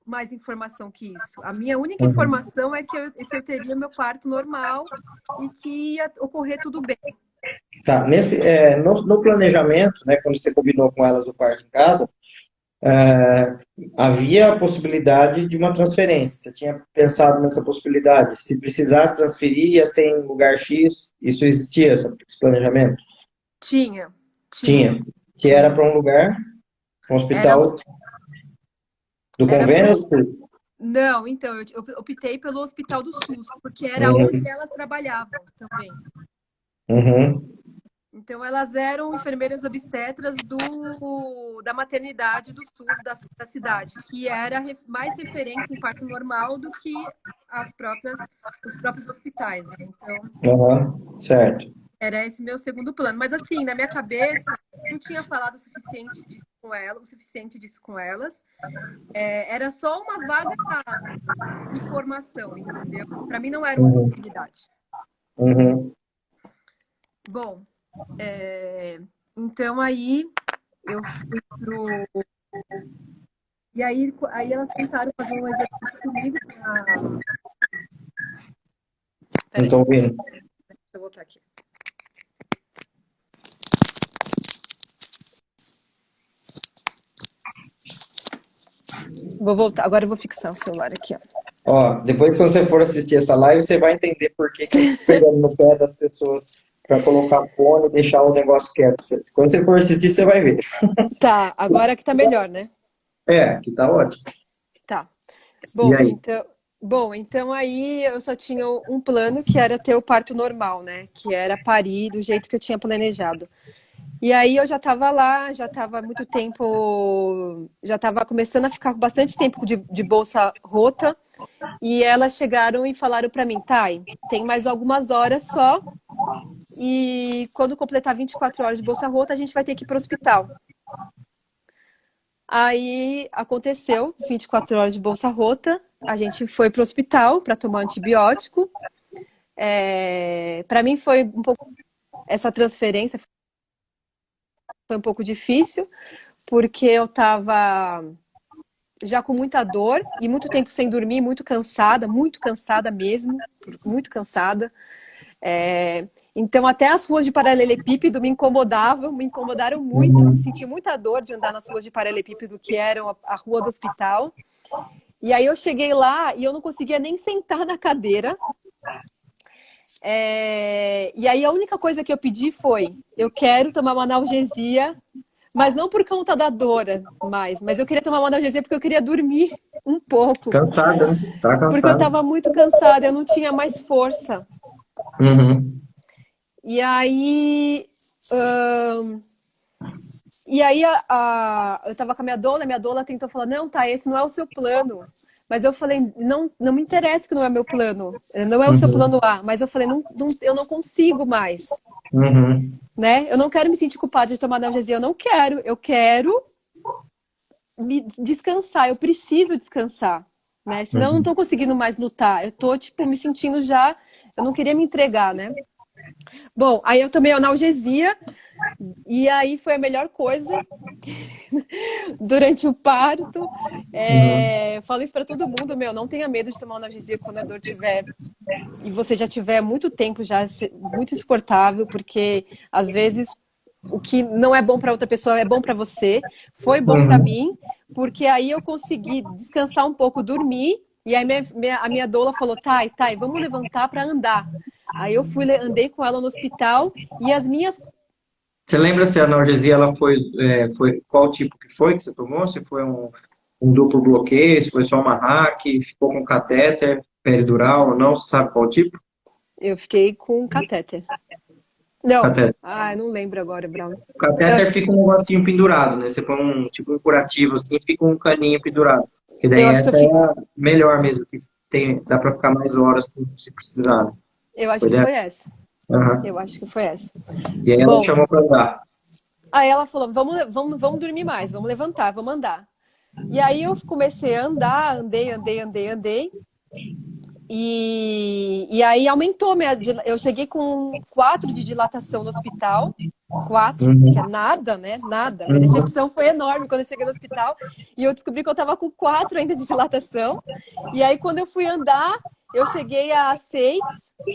mais informação que isso. A minha única Uhum. informação é que eu teria meu parto normal e que ia ocorrer tudo bem. Tá, no planejamento, né, quando você combinou com elas o parto em casa, havia a possibilidade de uma transferência. Você tinha pensado nessa possibilidade? Se precisasse transferir, ia ser em lugar X? Isso existia, esse planejamento? Tinha, Tinha. tinha. Que era para um lugar, um Era, hospital do era para convênio? Não, então, eu optei pelo Hospital do SUS, porque era onde Uhum. elas trabalhavam também. Uhum. Então, elas eram enfermeiras obstetras da maternidade do SUS da cidade, que era mais referência em parto normal do que os próprios hospitais, né? Então, Uhum. Certo. era esse meu segundo plano. Mas, assim, na minha cabeça, não tinha falado o suficiente disso com elas. Era só uma vaga informação, entendeu? Para mim, não era uma Uhum. possibilidade. Uhum. Bom, então aí eu fui pro. E aí elas tentaram fazer um exercício comigo. Não Peraí, estou ouvindo. deixa eu voltar aqui. Vou voltar, agora eu vou fixar o celular aqui, ó. Ó, depois que você for assistir essa live, você vai entender por que que eu fico pegando no pé das pessoas para colocar fone e deixar o negócio quieto. Quando você for assistir, você vai ver. Tá, agora que tá melhor, né? É, que tá ótimo. Tá. E Bom, aí? então aí eu só tinha um plano que era ter o parto normal, né? Que era parir do jeito que eu tinha planejado. E aí eu já estava lá, já estava muito tempo, já estava começando a ficar com bastante tempo de bolsa rota. E elas chegaram e falaram para mim: Thay, tem mais algumas horas só. E quando completar 24 horas de bolsa rota, a gente vai ter que ir para o hospital. Aí aconteceu, 24 horas de bolsa rota, a gente foi para o hospital para tomar antibiótico. Para mim foi um pouco, essa transferência foi um pouco difícil, porque eu estava já com muita dor e muito tempo sem dormir, muito cansada mesmo, muito cansada. Então até as ruas de paralelepípedo me incomodaram muito, Uhum. senti muita dor de andar nas ruas de paralelepípedo que eram a rua do hospital. E aí eu cheguei lá e eu não conseguia nem sentar na cadeira. E aí a única coisa que eu pedi foi: eu quero tomar uma analgesia, mas não por conta da dor mas eu queria tomar uma analgesia porque eu queria dormir um pouco, Cansada, né? Tá porque eu cansada. estava muito cansada, eu não tinha mais força. Uhum. E aí, hum, eu estava com a minha doula tentou falar: não, tá, esse não é o seu plano. Mas eu falei: não, não me interessa que não é meu plano, não é o seu Uhum. plano A. Mas eu falei: eu não consigo mais, Uhum. né? Eu não quero me sentir culpada de tomar analgesia, eu quero me descansar, eu preciso descansar, né? Senão eu não Uhum. tô conseguindo mais lutar, eu tô, tipo, me sentindo já, eu não queria me entregar, né? Bom, aí eu tomei analgesia, e aí foi a melhor coisa, durante o parto. Uhum. Falo isso para todo mundo, meu, não tenha medo de tomar analgesia quando a dor tiver e você já tiver muito tempo já muito insuportável, porque às vezes o que não é bom para outra pessoa é bom para você. Foi bom para Uhum. mim, porque aí eu consegui descansar um pouco, dormir, e aí a minha doula falou: Thay, Thay, vamos levantar para andar. Aí eu fui, andei com ela no hospital e as minhas. Você lembra se a analgesia ela foi qual tipo que foi que você tomou? Se foi um duplo bloqueio, se foi só uma hack, ficou com catéter, peridural ou não? Você sabe qual tipo? Eu fiquei com catéter. Não, Catéter. não lembro agora, Brown. O Eu catéter acho que, fica um negocinho pendurado, né? Você põe um tipo um curativo assim, fica um caninho pendurado. Que daí eu acho que eu essa é fiquei. a melhor mesmo, que tem, dá pra ficar mais horas se precisar, né? Eu acho Foi que dela? foi essa. Aham. Eu acho que foi essa. E aí ela te Bom, chamou pra andar. aí ela falou: vamos dormir mais, vamos levantar, vamos andar. E aí eu comecei a andar, andei. E aí aumentou eu cheguei com 4 de dilatação no hospital. 4, que é Uhum. nada, né? Nada. Minha Uhum. decepção foi enorme quando eu cheguei no hospital e eu descobri que eu tava com 4 ainda de dilatação. E aí, quando eu fui andar, eu cheguei a 6.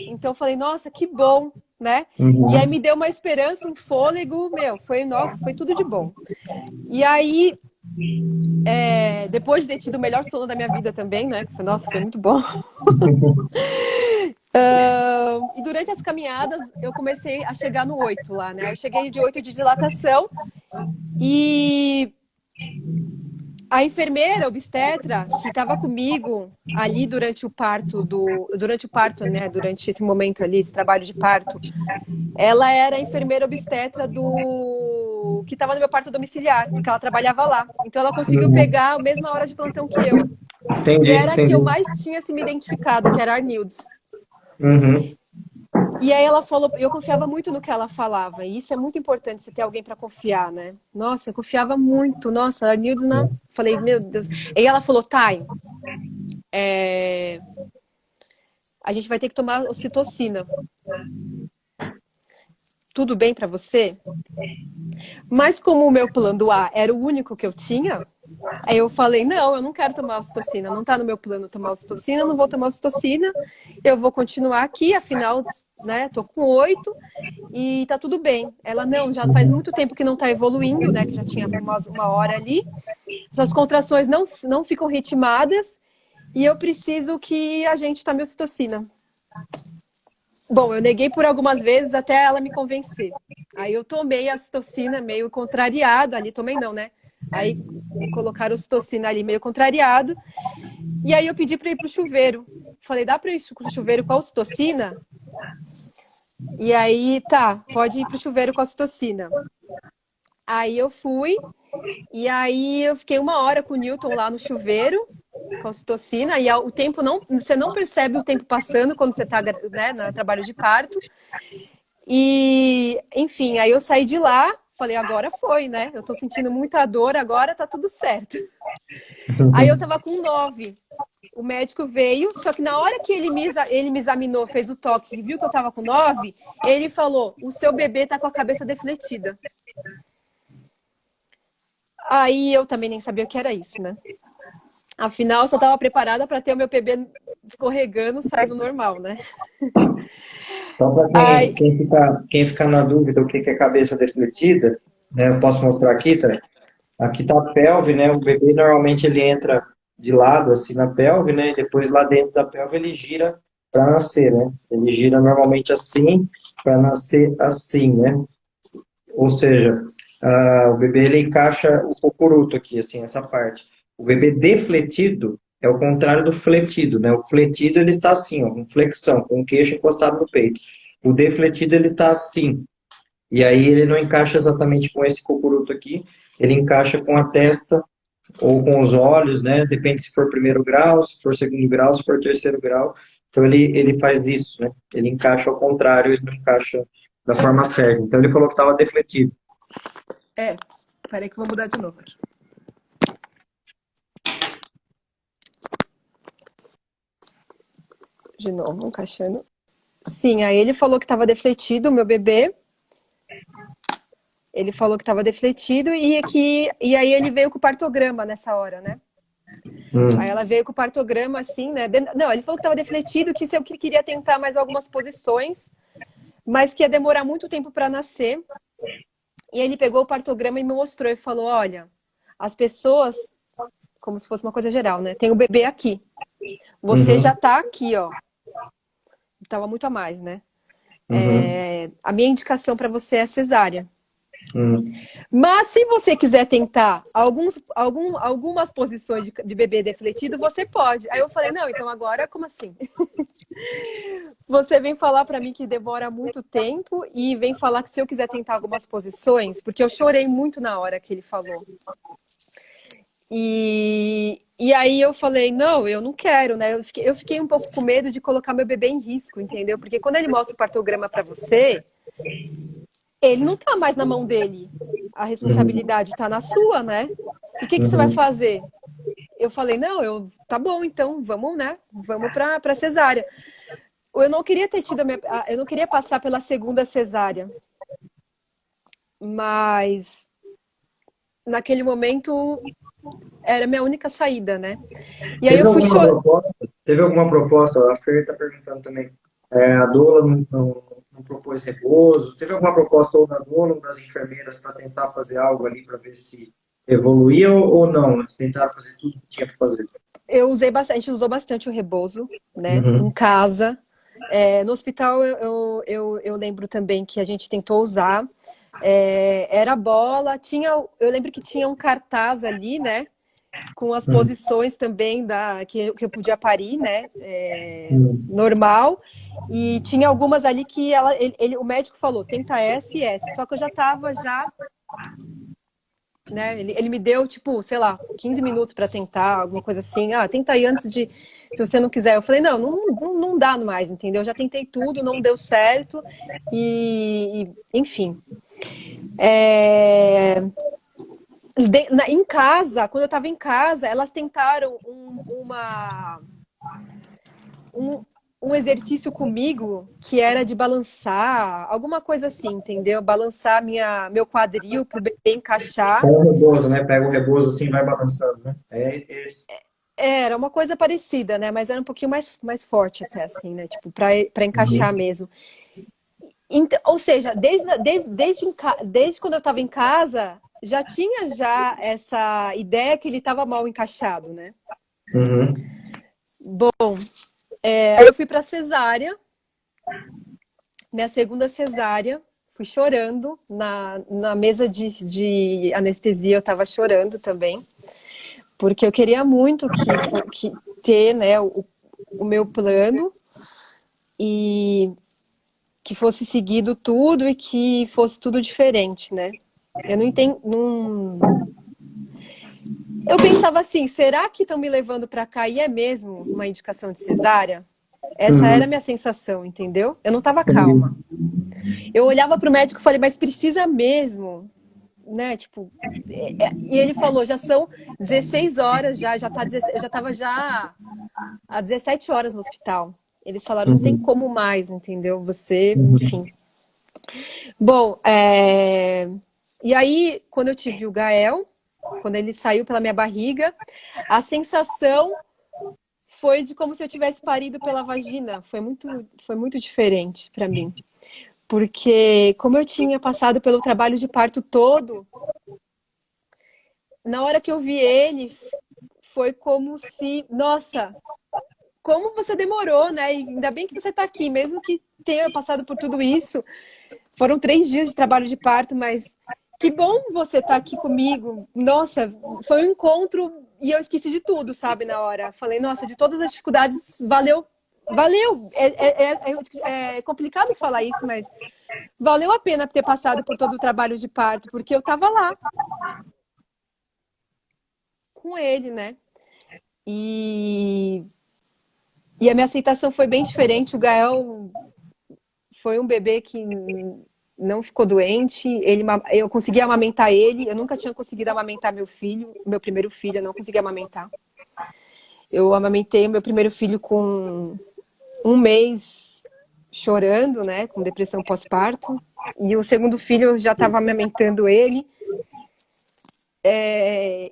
Então, eu falei, nossa, que bom, né? E aí Uhum. me deu uma esperança, um fôlego, meu, foi, nossa, foi tudo de bom. E aí, depois de ter tido o melhor sono da minha vida também, né? Que foi, nossa, foi muito bom. E durante as caminhadas, eu comecei a chegar no 8 lá, né? Eu cheguei de 8 de dilatação e a enfermeira obstetra que estava comigo ali durante o parto, né? Durante esse momento ali, esse trabalho de parto, ela era a enfermeira obstetra do que estava no meu parto domiciliar, porque ela trabalhava lá. Então ela conseguiu Uhum. pegar a mesma hora de plantão que eu. E Entendi, era a que eu entendi. mais tinha se me identificado, que era a Arnildes. Uhum. E aí ela falou, eu confiava muito no que ela falava, e isso é muito importante, você ter alguém para confiar, né? Nossa, eu confiava muito, nossa, a Arnildes, né? Falei, meu Deus. E aí ela falou, Thay, a gente vai ter que tomar ocitocina. Tudo bem para você? Mas como o meu plano A era o único que eu tinha, aí eu falei, não, eu não quero tomar ocitocina, não tá no meu plano tomar ocitocina, eu não vou tomar ocitocina, eu vou continuar aqui, afinal, né, tô com 8 e tá tudo bem. Ela, não, já faz muito tempo que não tá evoluindo, né, que já tinha uma hora ali, suas contrações não ficam ritmadas e eu preciso que a gente tome ocitocina. Bom, eu neguei por algumas vezes até ela me convencer. Aí eu tomei a ocitocina meio contrariada ali, tomei não, né? Aí me colocaram ocitocina ali meio contrariado. E aí eu pedi para ir pro chuveiro. Falei, dá para ir pro chuveiro com a ocitocina? E aí, tá, pode ir pro chuveiro com a ocitocina. Aí eu fui, e aí eu fiquei uma hora com o Newton lá no chuveiro, com a ocitocina, e o tempo não, você não percebe o tempo passando quando você tá, né, no trabalho de parto. E, enfim, aí eu saí de lá, falei, agora foi, né? Eu tô sentindo muita dor, agora tá tudo certo. Aí eu tava com 9. O médico veio, só que na hora que ele me examinou, fez o toque e viu que eu tava com 9, ele falou: o seu bebê tá com a cabeça defletida. Aí eu também nem sabia o que era isso, né? Afinal, eu só tava preparada para ter o meu bebê escorregando, saindo normal, né? Só para Aí, quem fica na dúvida o que que é cabeça defletida, né, eu posso mostrar aqui, tá? Aqui tá a pelve, né? O bebê normalmente ele entra de lado assim na pelve, né? E depois lá dentro da pelve ele gira para nascer, né? Ele gira normalmente assim para nascer assim, né? Ou seja, o bebê ele encaixa o cocuruto aqui, assim, essa parte. O bebê defletido é o contrário do fletido, né? O fletido ele está assim, ó, com flexão, com o queixo encostado no peito. O defletido ele está assim. E aí ele não encaixa exatamente com esse cocuruto aqui, ele encaixa com a testa ou com os olhos, né? Depende se for primeiro grau, se for segundo grau, se for terceiro grau. Então ele faz isso, né? Ele encaixa ao contrário, ele não encaixa da forma certa. Então ele falou que estava defletido. peraí que eu vou mudar de novo aqui. De novo, encaixando. Sim, aí ele falou que estava defletido o meu bebê. Ele falou que estava defletido e aí ele veio com o partograma nessa hora, né? Aí ela veio com o partograma assim, né? Não, ele falou que estava defletido, que eu queria tentar mais algumas posições, mas que ia demorar muito tempo para nascer. E ele pegou o partograma e me mostrou e falou: olha, as pessoas, como se fosse uma coisa geral, né? Tem o bebê aqui. Você já tá aqui, ó. Tava muito a mais, né? A minha indicação para você é cesárea. Mas se você quiser tentar algumas posições de bebê defletido, você pode. Aí eu falei, não, então agora como assim? Você vem falar para mim que demora muito tempo e vem falar que se eu quiser tentar algumas posições, porque eu chorei muito na hora que ele falou. E aí eu falei, não, eu não quero, né? Eu fiquei um pouco com medo de colocar meu bebê em risco, entendeu? Porque quando ele mostra o partograma para você, ele não tá mais na mão dele. A responsabilidade tá na sua, né? E o que você vai fazer? Eu falei, não, tá bom, então, vamos, né? Vamos pra cesárea. Eu não queria ter tido eu não queria passar pela segunda cesárea. Mas naquele momento era a minha única saída, né? E aí eu fui Teve alguma proposta? A Fer está perguntando também. A doula não propôs repouso? Teve alguma proposta ou da doula ou das enfermeiras para tentar fazer algo ali para ver se evoluía ou não? Eles tentaram fazer tudo que tinha para fazer. A gente usou bastante o rebozo, né? Em casa. No hospital eu lembro também que a gente tentou usar. Era bola, eu lembro que tinha um cartaz ali, né? Com as posições também que eu podia parir, né? Normal. E tinha algumas ali que o médico falou, tenta essa e essa. Só que eu já estava né? Ele me deu, tipo, sei lá, 15 minutos para tentar, alguma coisa assim. Tenta aí antes de, se você não quiser. Eu falei, não dá mais, entendeu? Eu já tentei tudo, não deu certo. Enfim. Em casa, quando eu estava em casa, elas tentaram um exercício comigo que era de balançar, alguma coisa assim, entendeu? Balançar meu quadril para o bebê encaixar. Com o rebozo, né? Pega o rebozo assim e vai balançando, né? Era uma coisa parecida, né? Mas era um pouquinho mais forte até, assim, né? Tipo, para encaixar mesmo. Então, ou seja, desde quando eu estava em casa, já tinha essa ideia que ele estava mal encaixado, né? Bom, aí eu fui para cesárea, minha segunda cesárea, fui chorando na mesa de anestesia, eu estava chorando também, porque eu queria muito que ter, né, o meu plano e que fosse seguido tudo e que fosse tudo diferente, né? Eu não entendo. Eu pensava assim, será que estão me levando para cá e é mesmo uma indicação de cesárea? Essa era a minha sensação, entendeu? Eu não estava calma. Eu olhava para o médico e falei, mas precisa mesmo, né? Tipo, e ele falou, já são 16 horas, já eu já estava já há 17 horas no hospital. Eles falaram, não tem como mais, entendeu? Você, enfim. Bom, e aí, quando eu tive o Gael, quando ele saiu pela minha barriga, a sensação foi de como se eu tivesse parido pela vagina. Foi muito diferente para mim. Porque como eu tinha passado pelo trabalho de parto todo, na hora que eu vi ele, foi como se, nossa, como você demorou, né? E ainda bem que você está aqui, mesmo que tenha passado por tudo isso. Foram 3 dias de trabalho de parto, mas que bom você estar aqui comigo. Nossa, foi um encontro e eu esqueci de tudo, sabe, na hora. Falei, nossa, de todas as dificuldades, valeu. Valeu. É complicado falar isso, mas valeu a pena ter passado por todo o trabalho de parto, porque eu estava lá com ele, né? E a minha aceitação foi bem diferente. O Gael foi um bebê que não ficou doente. Eu consegui amamentar ele. Eu nunca tinha conseguido amamentar meu primeiro filho, eu não consegui amamentar. Eu amamentei meu primeiro filho com 1 mês chorando, né, com depressão pós-parto. E o segundo filho eu já estava amamentando ele.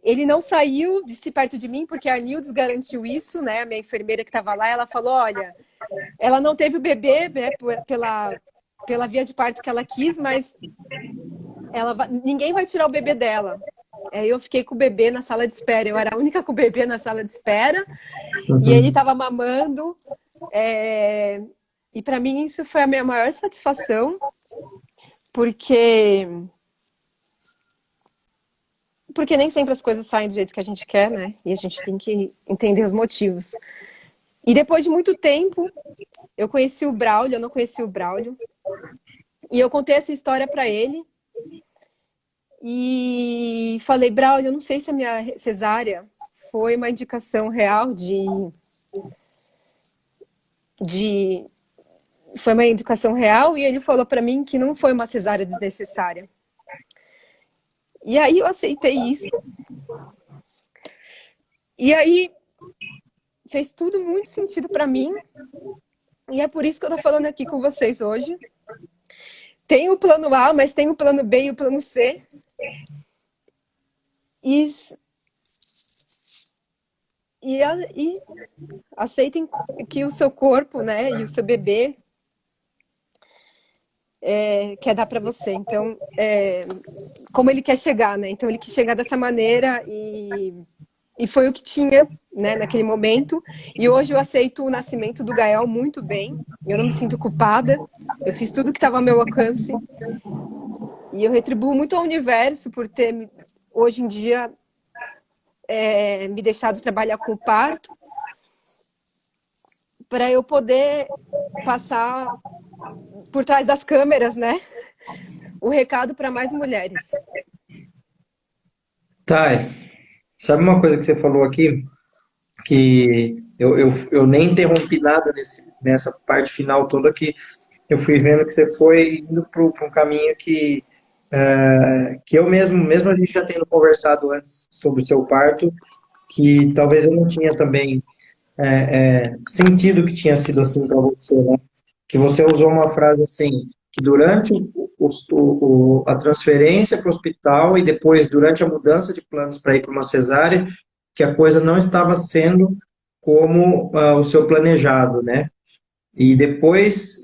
Ele não saiu de si perto de mim, porque a Nildes garantiu isso, né? A minha enfermeira que estava lá, ela falou, olha, ela não teve o bebê, né, pela via de parto que ela quis, mas ninguém vai tirar o bebê dela. Eu fiquei com o bebê na sala de espera, eu era a única com o bebê na sala de espera, e ele estava mamando, e para mim isso foi a minha maior satisfação, porque nem sempre as coisas saem do jeito que a gente quer, né? E a gente tem que entender os motivos. E depois de muito tempo, eu conheci o Braulio, eu não conhecia o Braulio. E eu contei essa história para ele. E falei, Braulio, eu não sei se a minha cesárea foi uma indicação real foi uma indicação real, e ele falou para mim que não foi uma cesárea desnecessária. E aí eu aceitei isso. E aí fez tudo muito sentido para mim. E é por isso que eu tô falando aqui com vocês hoje. Tem o plano A, mas tem o plano B e o plano C. E aceitem que o seu corpo, né, e o seu bebê quer dar para você. Então, como ele quer chegar, né? Então, ele quer chegar dessa maneira e foi o que tinha, né, naquele momento. E hoje eu aceito o nascimento do Gael muito bem. Eu não me sinto culpada. Eu fiz tudo que estava ao meu alcance. E eu retribuo muito ao universo por ter, hoje em dia, me deixado trabalhar com o parto, para eu poder passar por trás das câmeras, né, o recado para mais mulheres. Thay, sabe uma coisa que você falou aqui? Que eu nem interrompi nada nessa parte final toda, que eu fui vendo que você foi indo para um caminho que eu mesmo a gente já tendo conversado antes sobre o seu parto, que talvez eu não tinha também sentido que tinha sido assim para você, né? Que você usou uma frase assim, que durante a transferência para o hospital e depois durante a mudança de planos para ir para uma cesárea, que a coisa não estava sendo como o seu planejado, né? E depois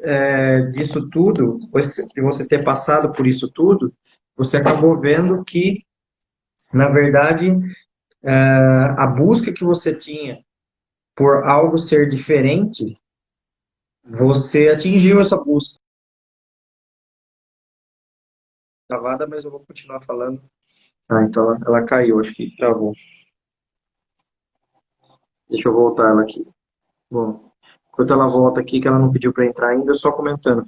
disso tudo, depois de você ter passado por isso tudo, você acabou vendo que, na verdade, a busca que você tinha por algo ser diferente, você atingiu essa busca. Travada, mas eu vou continuar falando. Ah, então ela caiu, acho que travou. Deixa eu voltar ela aqui. Bom, enquanto ela volta aqui, que ela não pediu para entrar ainda, só comentando.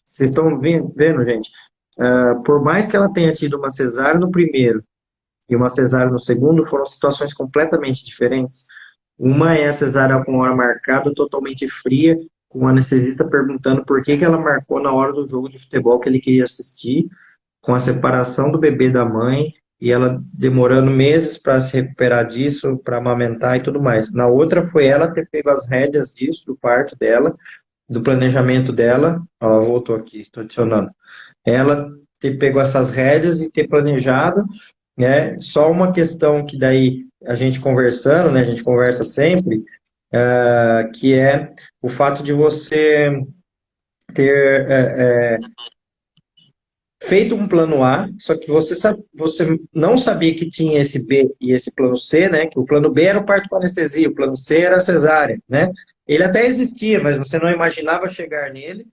Vocês estão vendo, gente? Por mais que ela tenha tido uma cesárea no primeiro e uma cesárea no segundo, foram situações completamente diferentes. Uma é a cesárea com hora marcada, totalmente fria, com o anestesista perguntando por que ela marcou na hora do jogo de futebol que ele queria assistir, com a separação do bebê da mãe e ela demorando meses para se recuperar disso, para amamentar e tudo mais. Na outra foi ela ter pego as rédeas disso, do parto dela, do planejamento dela. Ó, ela voltou aqui, estou adicionando. Ela ter pego essas rédeas e ter planejado, né? Só uma questão que daí a gente conversando, né? A gente conversa sempre, que é o fato de você ter feito um plano A, só que você não sabia que tinha esse B e esse plano C, né? Que o plano B era o parto com anestesia, o plano C era a cesárea, né? Ele até existia, mas você não imaginava chegar nele.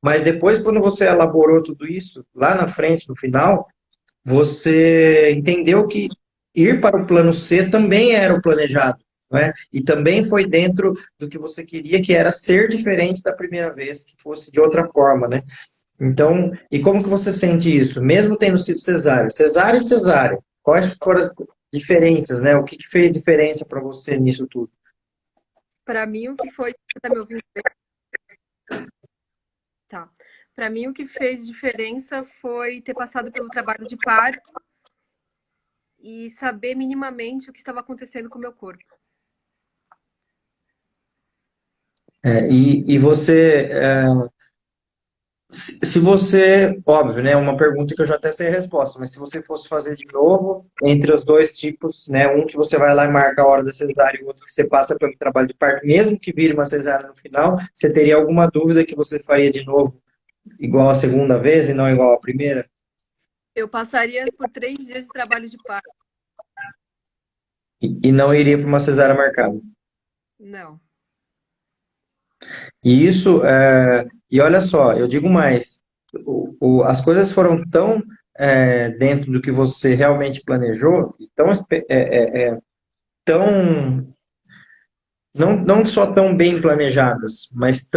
Mas depois, quando você elaborou tudo isso, lá na frente, no final, você entendeu que ir para o plano C também era o planejado, né? E também foi dentro do que você queria, que era ser diferente da primeira vez, que fosse de outra forma, né? Então, e como que você sente isso? Mesmo tendo sido cesárea, cesárea e cesárea, quais foram as diferenças, né? O que que fez diferença para você nisso tudo? Para mim, o que foi... Tá me ouvindo bem? Tá. Para mim, o que fez diferença foi ter passado pelo trabalho de parto e saber minimamente o que estava acontecendo com o meu corpo. E você Se você, óbvio, né, uma pergunta que eu já até sei a resposta, mas se você fosse fazer de novo, entre os dois tipos, né, um que você vai lá e marca a hora da cesárea e o outro que você passa pelo trabalho de parto, mesmo que vire uma cesárea no final, você teria alguma dúvida que você faria de novo igual a segunda vez e não igual a primeira? Eu passaria por 3 dias de trabalho de parto. E não iria para uma cesárea marcada. Não. E isso, e olha só, eu digo mais, as coisas foram tão dentro do que você realmente planejou, tão não só tão bem planejadas, mas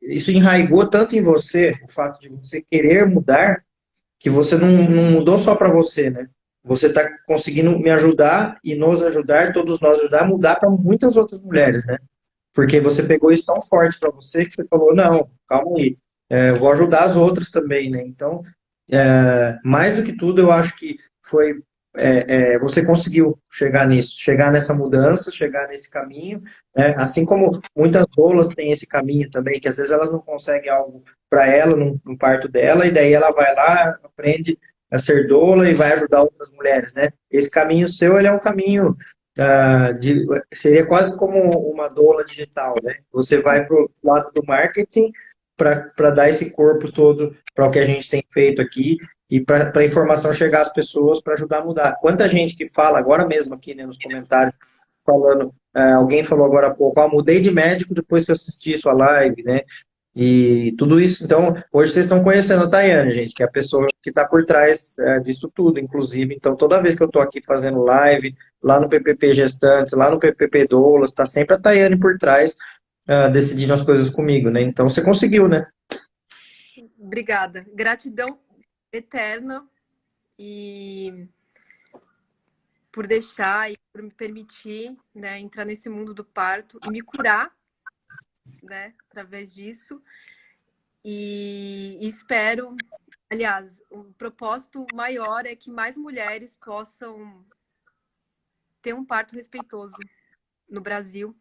isso enraizou tanto em você, o fato de você querer mudar, que você não mudou só para você, né? Você está conseguindo me ajudar e nos ajudar, todos nós ajudar a mudar para muitas outras mulheres, né? Porque você pegou isso tão forte para você que você falou, não, calma aí, eu vou ajudar as outras também, né? Então, mais do que tudo, eu acho que foi você conseguiu chegar nisso, chegar nessa mudança, chegar nesse caminho, né? Assim como muitas doulas têm esse caminho também, que às vezes elas não conseguem algo para ela no parto dela, e daí ela vai lá, aprende a ser doula e vai ajudar outras mulheres, né? Esse caminho seu, ele é um caminho seria quase como uma doula digital, né? Você vai para o lado do marketing para dar esse corpo todo para o que a gente tem feito aqui e para a informação chegar às pessoas para ajudar a mudar. Quanta gente que fala agora mesmo aqui, né, nos comentários, falando, alguém falou agora há pouco, mudei de médico depois que eu assisti sua live, né? E tudo isso, então, hoje vocês estão conhecendo a Tayane, gente, que é a pessoa que está por trás disso tudo, inclusive. Então, toda vez que eu estou aqui fazendo live, lá no PPP Gestantes, lá no PPP Doulas, está sempre a Tayane por trás, decidindo as coisas comigo, né? Então, você conseguiu, né? Obrigada. Gratidão eterna e por deixar e por me permitir, né, entrar nesse mundo do parto e me curar, né, através disso. E espero, aliás, o propósito maior é que mais mulheres possam ter um parto respeitoso no Brasil,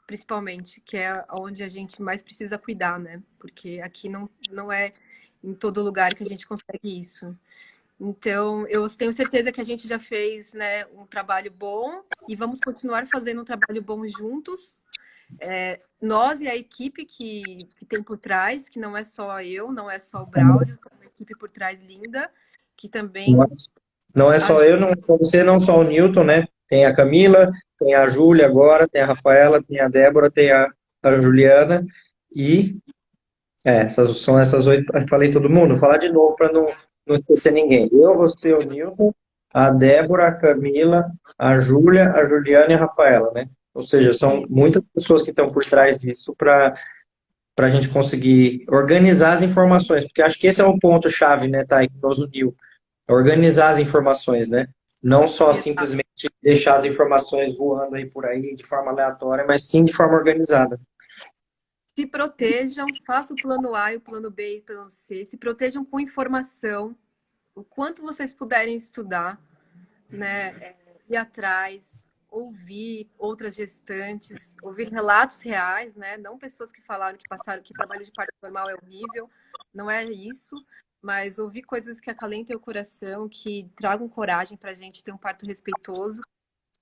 principalmente, que é onde a gente mais precisa cuidar, né? Porque aqui não é em todo lugar que a gente consegue isso. Então, eu tenho certeza que a gente já fez, né, um trabalho bom e vamos continuar fazendo um trabalho bom juntos. Nós e a equipe que tem por trás, que não é só eu, não é só o Braulio, tem uma equipe por trás linda, que também Não é só eu, ajuda. não é só você, não só o Newton, né? Tem a Camila, tem a Júlia agora, tem a Rafaela, tem a Débora, tem a Juliana e são essas 8. Eu falei todo mundo, vou falar de novo para não esquecer ninguém. Eu, você, o Newton, a Débora, a Camila, a Júlia, a Juliana e a Rafaela, né? Ou seja, são E, muitas pessoas que estão por trás disso para a gente conseguir organizar as informações, porque acho que esse é um ponto-chave, né, Thay, que nos uniu. Organizar as informações, né? Não só exato. simplesmente deixar as informações voando aí por aí de forma aleatória, mas sim de forma organizada. Se protejam, façam o plano A, o plano B e o plano C, se protejam com informação, o quanto vocês puderem estudar, né? Ir atrás, ouvir outras gestantes, ouvir relatos reais, né? Não pessoas que falaram que passaram, que trabalho de parto normal é horrível, não é isso, mas ouvir coisas que acalentem o coração, que tragam coragem para a gente ter um parto respeitoso.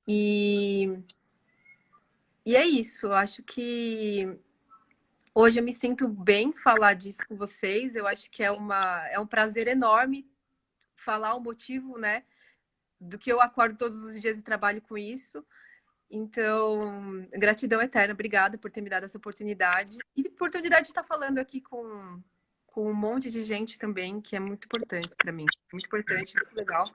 E, e é isso, eu acho que hoje eu me sinto bem falar disso com vocês. Eu acho que é um prazer enorme falar o motivo, né, do que eu acordo todos os dias e trabalho com isso. Então, gratidão eterna. Obrigada por ter me dado essa oportunidade. E oportunidade de estar falando aqui com um monte de gente também, que é muito importante para mim. Muito importante, muito legal.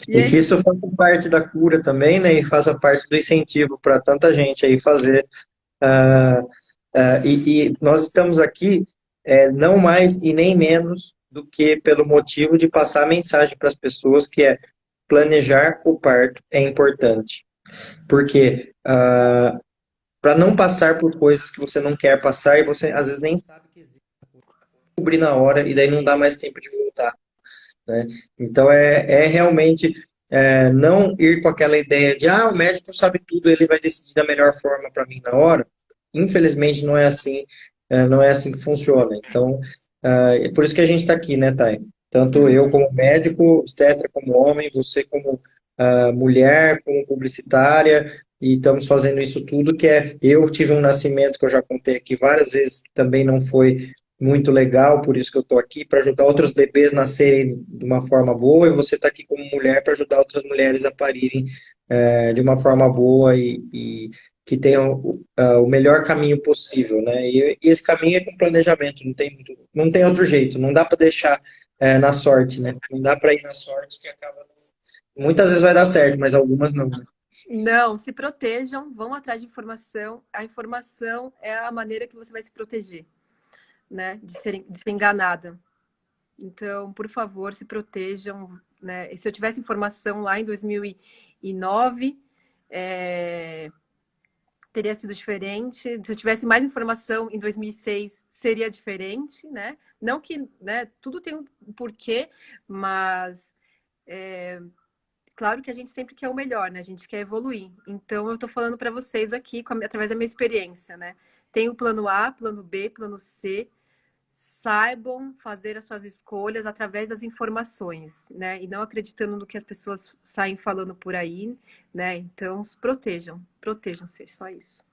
E E é que isso isso. faça parte da cura também, né? E faça parte do incentivo para tanta gente aí fazer. ah, e nós estamos aqui não mais e nem menos do que pelo motivo de passar a mensagem para as pessoas que é planejar o parto é importante. Porque para não passar por coisas que você não quer passar e você às vezes nem sabe que existe, descobrir na hora e daí não dá mais tempo de voltar, né? Então é realmente não ir com aquela ideia de o médico sabe tudo, ele vai decidir da melhor forma para mim na hora. infelizmente não é assim que funciona. Então, é por isso que a gente está aqui, né, Thay? Tanto eu Uhum. como médico, obstetra como homem, você como mulher, como publicitária, e estamos fazendo isso tudo que é. Eu tive um nascimento que eu já contei aqui várias vezes, que também não foi muito legal, por isso que eu estou aqui, para ajudar outros bebês a nascerem de uma forma boa, e você está aqui como mulher para ajudar outras mulheres a parirem de uma forma boa e que tenham o melhor caminho possível, né? E esse caminho é com planejamento, não tem outro jeito, não dá para deixar na sorte, né? Não dá para ir na sorte que acaba. Muitas vezes vai dar certo, mas algumas não, né? Não, se protejam, vão atrás de informação. A informação é a maneira que você vai se proteger, né? De ser enganada. Então, por favor, se protejam, né? E se eu tivesse informação lá em 2009, teria sido diferente. Se eu tivesse mais informação em 2006, seria diferente, né? Não que, né, tudo tem um porquê, mas claro que a gente sempre quer o melhor, né? A gente quer evoluir. Então, eu estou falando para vocês aqui, através da minha experiência, né? Tem o plano A, plano B, plano C. Saibam fazer as suas escolhas através das informações, né? E não acreditando no que as pessoas saem falando por aí, né? Então, se protejam. Protejam-se, só isso.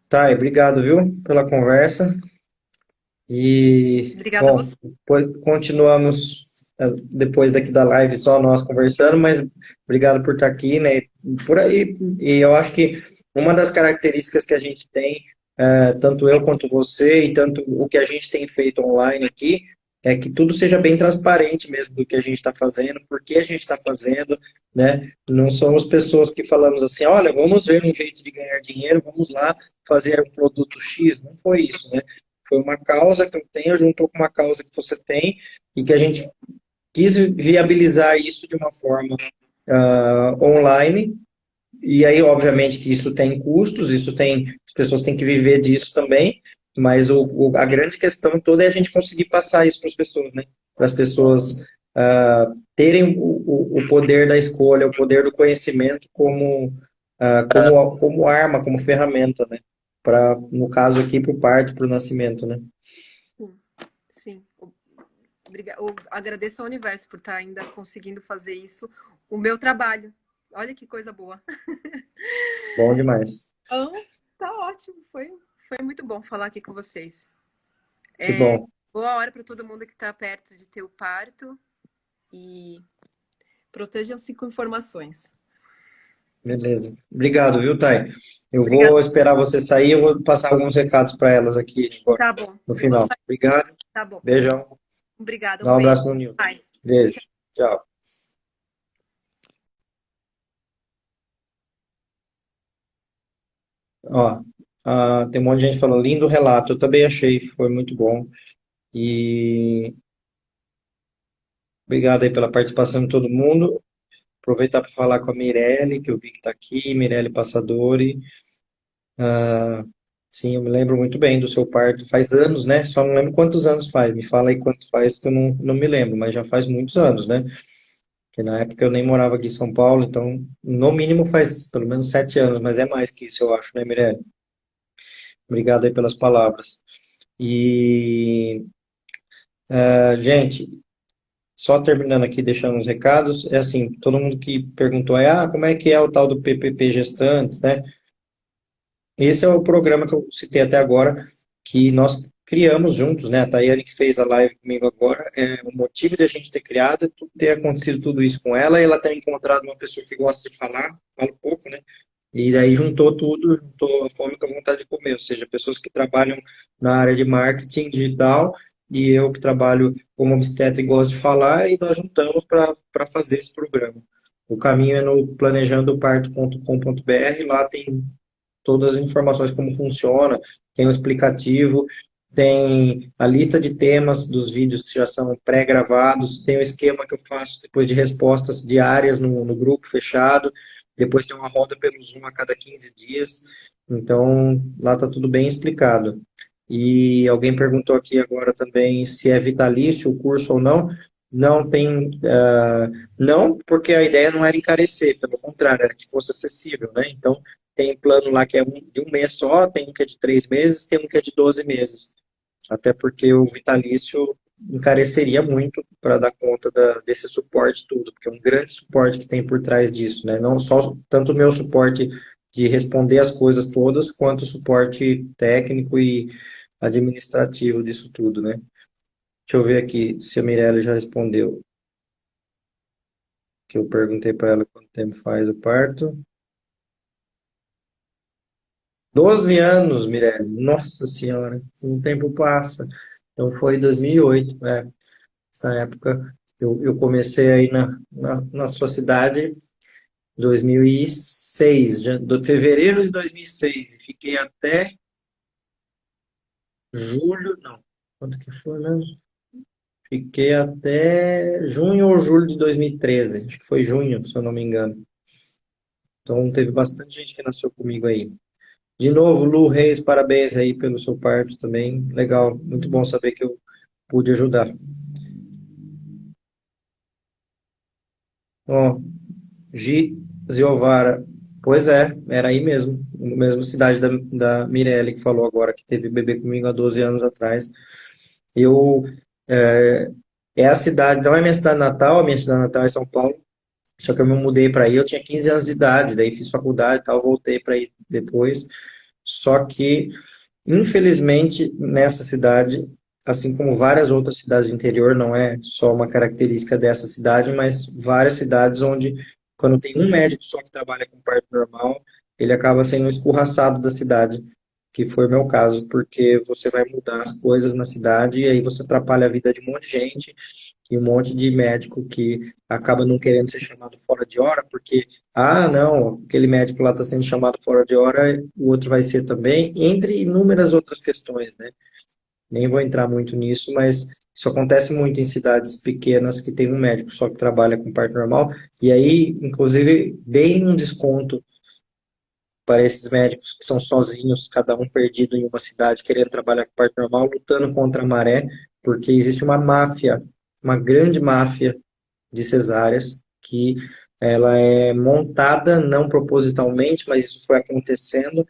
Tá, obrigado, viu, pela conversa. E, Obrigada a bom, você. continuamos depois daqui da live só nós conversando, mas obrigado por estar aqui, né? Por aí, e eu acho que uma das características que a gente tem, tanto eu quanto você, e tanto o que a gente tem feito online aqui, é que tudo seja bem transparente mesmo do que a gente está fazendo, por que a gente está fazendo, né? Não somos pessoas que falamos assim, olha, vamos ver um jeito de ganhar dinheiro, vamos lá fazer um produto X. Não foi isso, né? Foi uma causa que eu tenho, juntou com uma causa que você tem, e que a gente quis viabilizar isso de uma forma online. E aí, obviamente, que isso tem custos, as pessoas têm que viver disso também, mas a grande questão toda é a gente conseguir passar isso para as pessoas, né? Para as pessoas terem o poder da escolha, o poder do conhecimento como arma, como ferramenta, né? Para, no caso aqui, para o parto, para o nascimento, né? Sim, sim. Eu agradeço ao universo por estar ainda conseguindo fazer isso, o meu trabalho. Olha que coisa boa. Bom demais. Então, tá ótimo. Foi muito bom falar aqui com vocês. Que bom. Boa hora para todo mundo que está perto de ter o parto e protejam-se com informações. Beleza. Obrigado, viu, Thay? Eu Obrigada. vou esperar você sair, eu vou passar alguns recados para elas aqui agora, Tá bom. no Eu vou final. sair. Obrigado. Tá bom. Beijão. Obrigada. Dá um Um beijo. abraço no Nil. Bye. Beijo. Tchau. Ó, tem um monte de gente falando, lindo relato. Eu também achei, foi muito bom. E obrigado aí pela participação de todo mundo. Aproveitar para falar com a Mirelle, que eu vi que está aqui, Mirelle Passadori. Sim, eu me lembro muito bem do seu parto. Faz anos, né? Só não lembro quantos anos faz. Me fala aí quanto faz, que eu não me lembro, mas já faz muitos anos, né? Porque na época eu nem morava aqui em São Paulo, então no mínimo faz pelo menos 7 anos, mas é mais que isso, eu acho, né, Mirelle? Obrigado aí pelas palavras. E, gente, só terminando aqui, deixando os recados, é assim, todo mundo que perguntou aí, como é que é o tal do PPP Gestantes, né? Esse é o programa que eu citei até agora, que nós criamos juntos, né? A Tayane que fez a live comigo agora, o motivo de a gente ter criado é ter acontecido tudo isso com ela, e ela ter encontrado uma pessoa que gosta de falar, fala pouco, né? E daí juntou tudo, juntou a fome com a vontade de comer, ou seja, pessoas que trabalham na área de marketing digital, e eu que trabalho como obstetra e gosto de falar, e nós juntamos para fazer esse programa. O caminho é no planejandooparto.com.br, lá tem todas as informações como funciona, tem o explicativo, tem a lista de temas dos vídeos que já são pré-gravados, tem o esquema que eu faço depois de respostas diárias no grupo fechado, depois tem uma roda pelo Zoom a cada 15 dias, então lá está tudo bem explicado. E alguém perguntou aqui agora também se é vitalício o curso ou não. Não tem, não, porque a ideia não era encarecer, pelo contrário, era que fosse acessível, né? Então, tem plano lá que é de um mês só, tem um que é de 3 meses, tem um que é de 12 meses. Até porque o vitalício encareceria muito para dar conta desse suporte tudo, porque é um grande suporte que tem por trás disso, né? Não só tanto o meu suporte de responder as coisas todas, quanto o suporte técnico e administrativo disso tudo, né? Deixa eu ver aqui se a Mirella já respondeu, que eu perguntei para ela quanto tempo faz o parto. 12 anos, Mirella. Nossa Senhora, o tempo passa. Então foi 2008, essa época. Eu comecei aí na sua cidade em 2006, fevereiro de 2006, e fiquei até julho, não, quanto que foi mesmo? Fiquei até junho ou julho de 2013, acho que foi junho, se eu não me engano. Então teve bastante gente que nasceu comigo aí. De novo, Lu Reis, parabéns aí pelo seu parto também. Legal, muito bom saber que eu pude ajudar. Ó, Gi Ziovara, pois é, era aí mesmo, na mesma cidade da Mirelle que falou agora que teve bebê comigo há 12 anos atrás. Eu, é, é a cidade, não é minha cidade natal, a minha cidade natal é São Paulo, só que eu me mudei para aí, eu tinha 15 anos de idade, daí fiz faculdade e tal, voltei para aí depois. Só que infelizmente, nessa cidade, assim como várias outras cidades do interior, não é só uma característica dessa cidade, mas várias cidades onde, quando tem um médico só que trabalha com parto normal, ele acaba sendo um escorraçado da cidade, que foi o meu caso, porque você vai mudar as coisas na cidade e aí você atrapalha a vida de um monte de gente e um monte de médico que acaba não querendo ser chamado fora de hora, porque, ah, não, aquele médico lá está sendo chamado fora de hora, o outro vai ser também, entre inúmeras outras questões, né? Nem vou entrar muito nisso, mas isso acontece muito em cidades pequenas que tem um médico só que trabalha com parto normal, e aí, inclusive, deem um desconto para esses médicos que são sozinhos, cada um perdido em uma cidade, querendo trabalhar com parto normal, lutando contra a maré, porque existe uma máfia, uma grande máfia de cesáreas, que ela é montada não propositalmente, mas isso foi acontecendo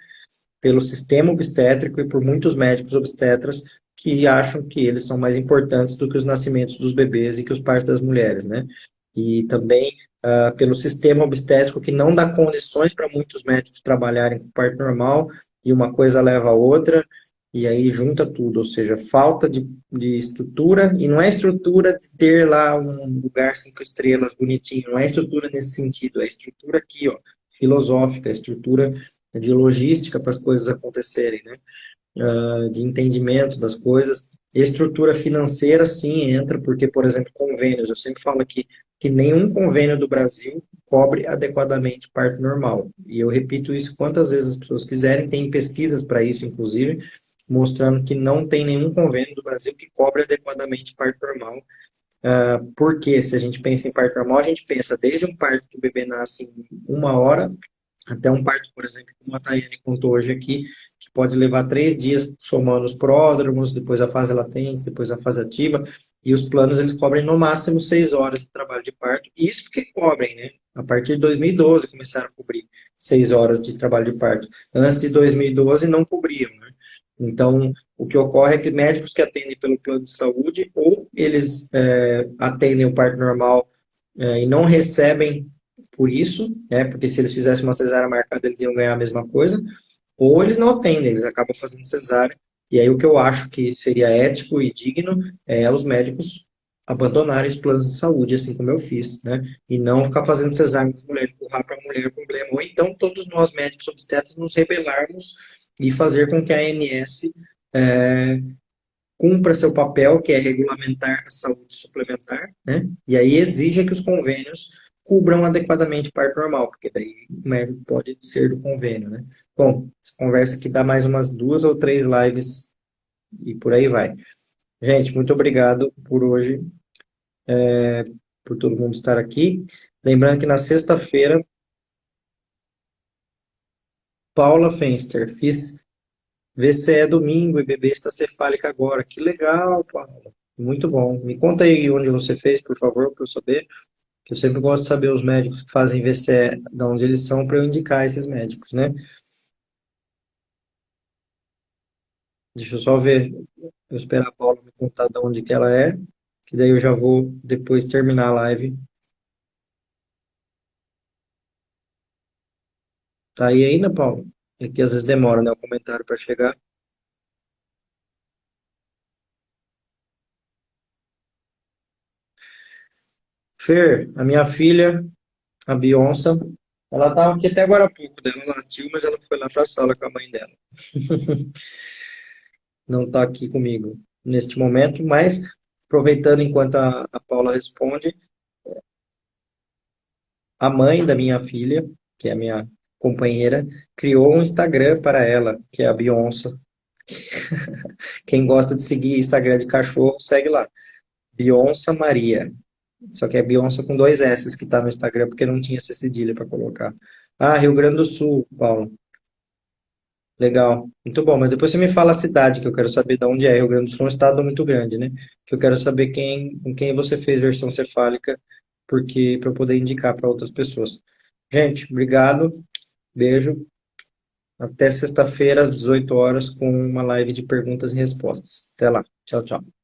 pelo sistema obstétrico e por muitos médicos obstetras que acham que eles são mais importantes do que os nascimentos dos bebês e que os partos das mulheres, né? E também pelo sistema obstétrico que não dá condições para muitos médicos trabalharem com parto normal e uma coisa leva a outra e aí junta tudo, ou seja, falta de estrutura, e não é estrutura de ter lá um lugar 5 estrelas bonitinho, não é estrutura nesse sentido, é estrutura aqui, ó, filosófica, estrutura de logística para as coisas acontecerem, né? De entendimento das coisas. Estrutura financeira, sim, entra, porque, por exemplo, convênios, eu sempre falo aqui que nenhum convênio do Brasil cobre adequadamente parto normal. E eu repito isso quantas vezes as pessoas quiserem, tem pesquisas para isso, inclusive, mostrando que não tem nenhum convênio do Brasil que cobre adequadamente parto normal. Porque se a gente pensa em parto normal, a gente pensa desde um parto que o bebê nasce em 1 hora até um parto, por exemplo, como a Tayane contou hoje aqui, que pode levar 3 dias somando os pródromos, depois a fase latente, depois a fase ativa, e os planos eles cobrem no máximo 6 horas de trabalho de parto, isso porque cobrem, né? A partir de 2012 começaram a cobrir 6 horas de trabalho de parto. Antes de 2012 não cobriam, né? Então, o que ocorre é que médicos que atendem pelo plano de saúde, ou eles atendem o parto normal e não recebem por isso, né? Porque se eles fizessem uma cesárea marcada, eles iam ganhar a mesma coisa, ou eles não atendem, eles acabam fazendo cesárea. E aí o que eu acho que seria ético e digno é os médicos abandonarem os planos de saúde, assim como eu fiz, né? E não ficar fazendo cesárea das mulheres, empurrar para a mulher o problema. Ou então todos nós médicos obstetras nos rebelarmos e fazer com que a ANS cumpra seu papel, que é regulamentar a saúde suplementar, né? E aí exija que os convênios cubram adequadamente parto normal, porque daí o médico pode ser do convênio, né? Bom, essa conversa aqui dá mais umas 2 ou 3 lives e por aí vai. Gente, muito obrigado por hoje, por todo mundo estar aqui. Lembrando que na sexta-feira, Paula Fenster, fiz VCE domingo e bebê está cefálica agora. Que legal, Paula. Muito bom. Me conta aí onde você fez, por favor, para eu saber. Eu sempre gosto de saber os médicos que fazem VCE, de onde eles são, para eu indicar esses médicos, né? Deixa eu só ver, eu esperar a Paula me contar de onde que ela é, que daí eu já vou depois terminar a live. Tá aí ainda, Paula? É que às vezes demora, né, o comentário para chegar. Fer, a minha filha, a Beyoncé, ela estava aqui até agora há pouco, né? Ela latiu, mas ela foi lá para a sala com a mãe dela. Não está aqui comigo neste momento, mas aproveitando enquanto a Paula responde, a mãe da minha filha, que é a minha companheira, criou um Instagram para ela, que é a Beyoncé. Quem gosta de seguir Instagram de cachorro, segue lá. Beyoncé Maria. Só que é Beyoncé com dois S que tá no Instagram, porque não tinha essa cedilha para colocar. Ah, Rio Grande do Sul, Paulo. Legal. Muito bom. Mas depois você me fala a cidade, que eu quero saber de onde é. Rio Grande do Sul é um estado muito grande, né? Que eu quero saber com quem você fez versão cefálica, porque para eu poder indicar para outras pessoas. Gente, obrigado. Beijo. Até sexta-feira, às 18 horas, com uma live de perguntas e respostas. Até lá. Tchau, tchau.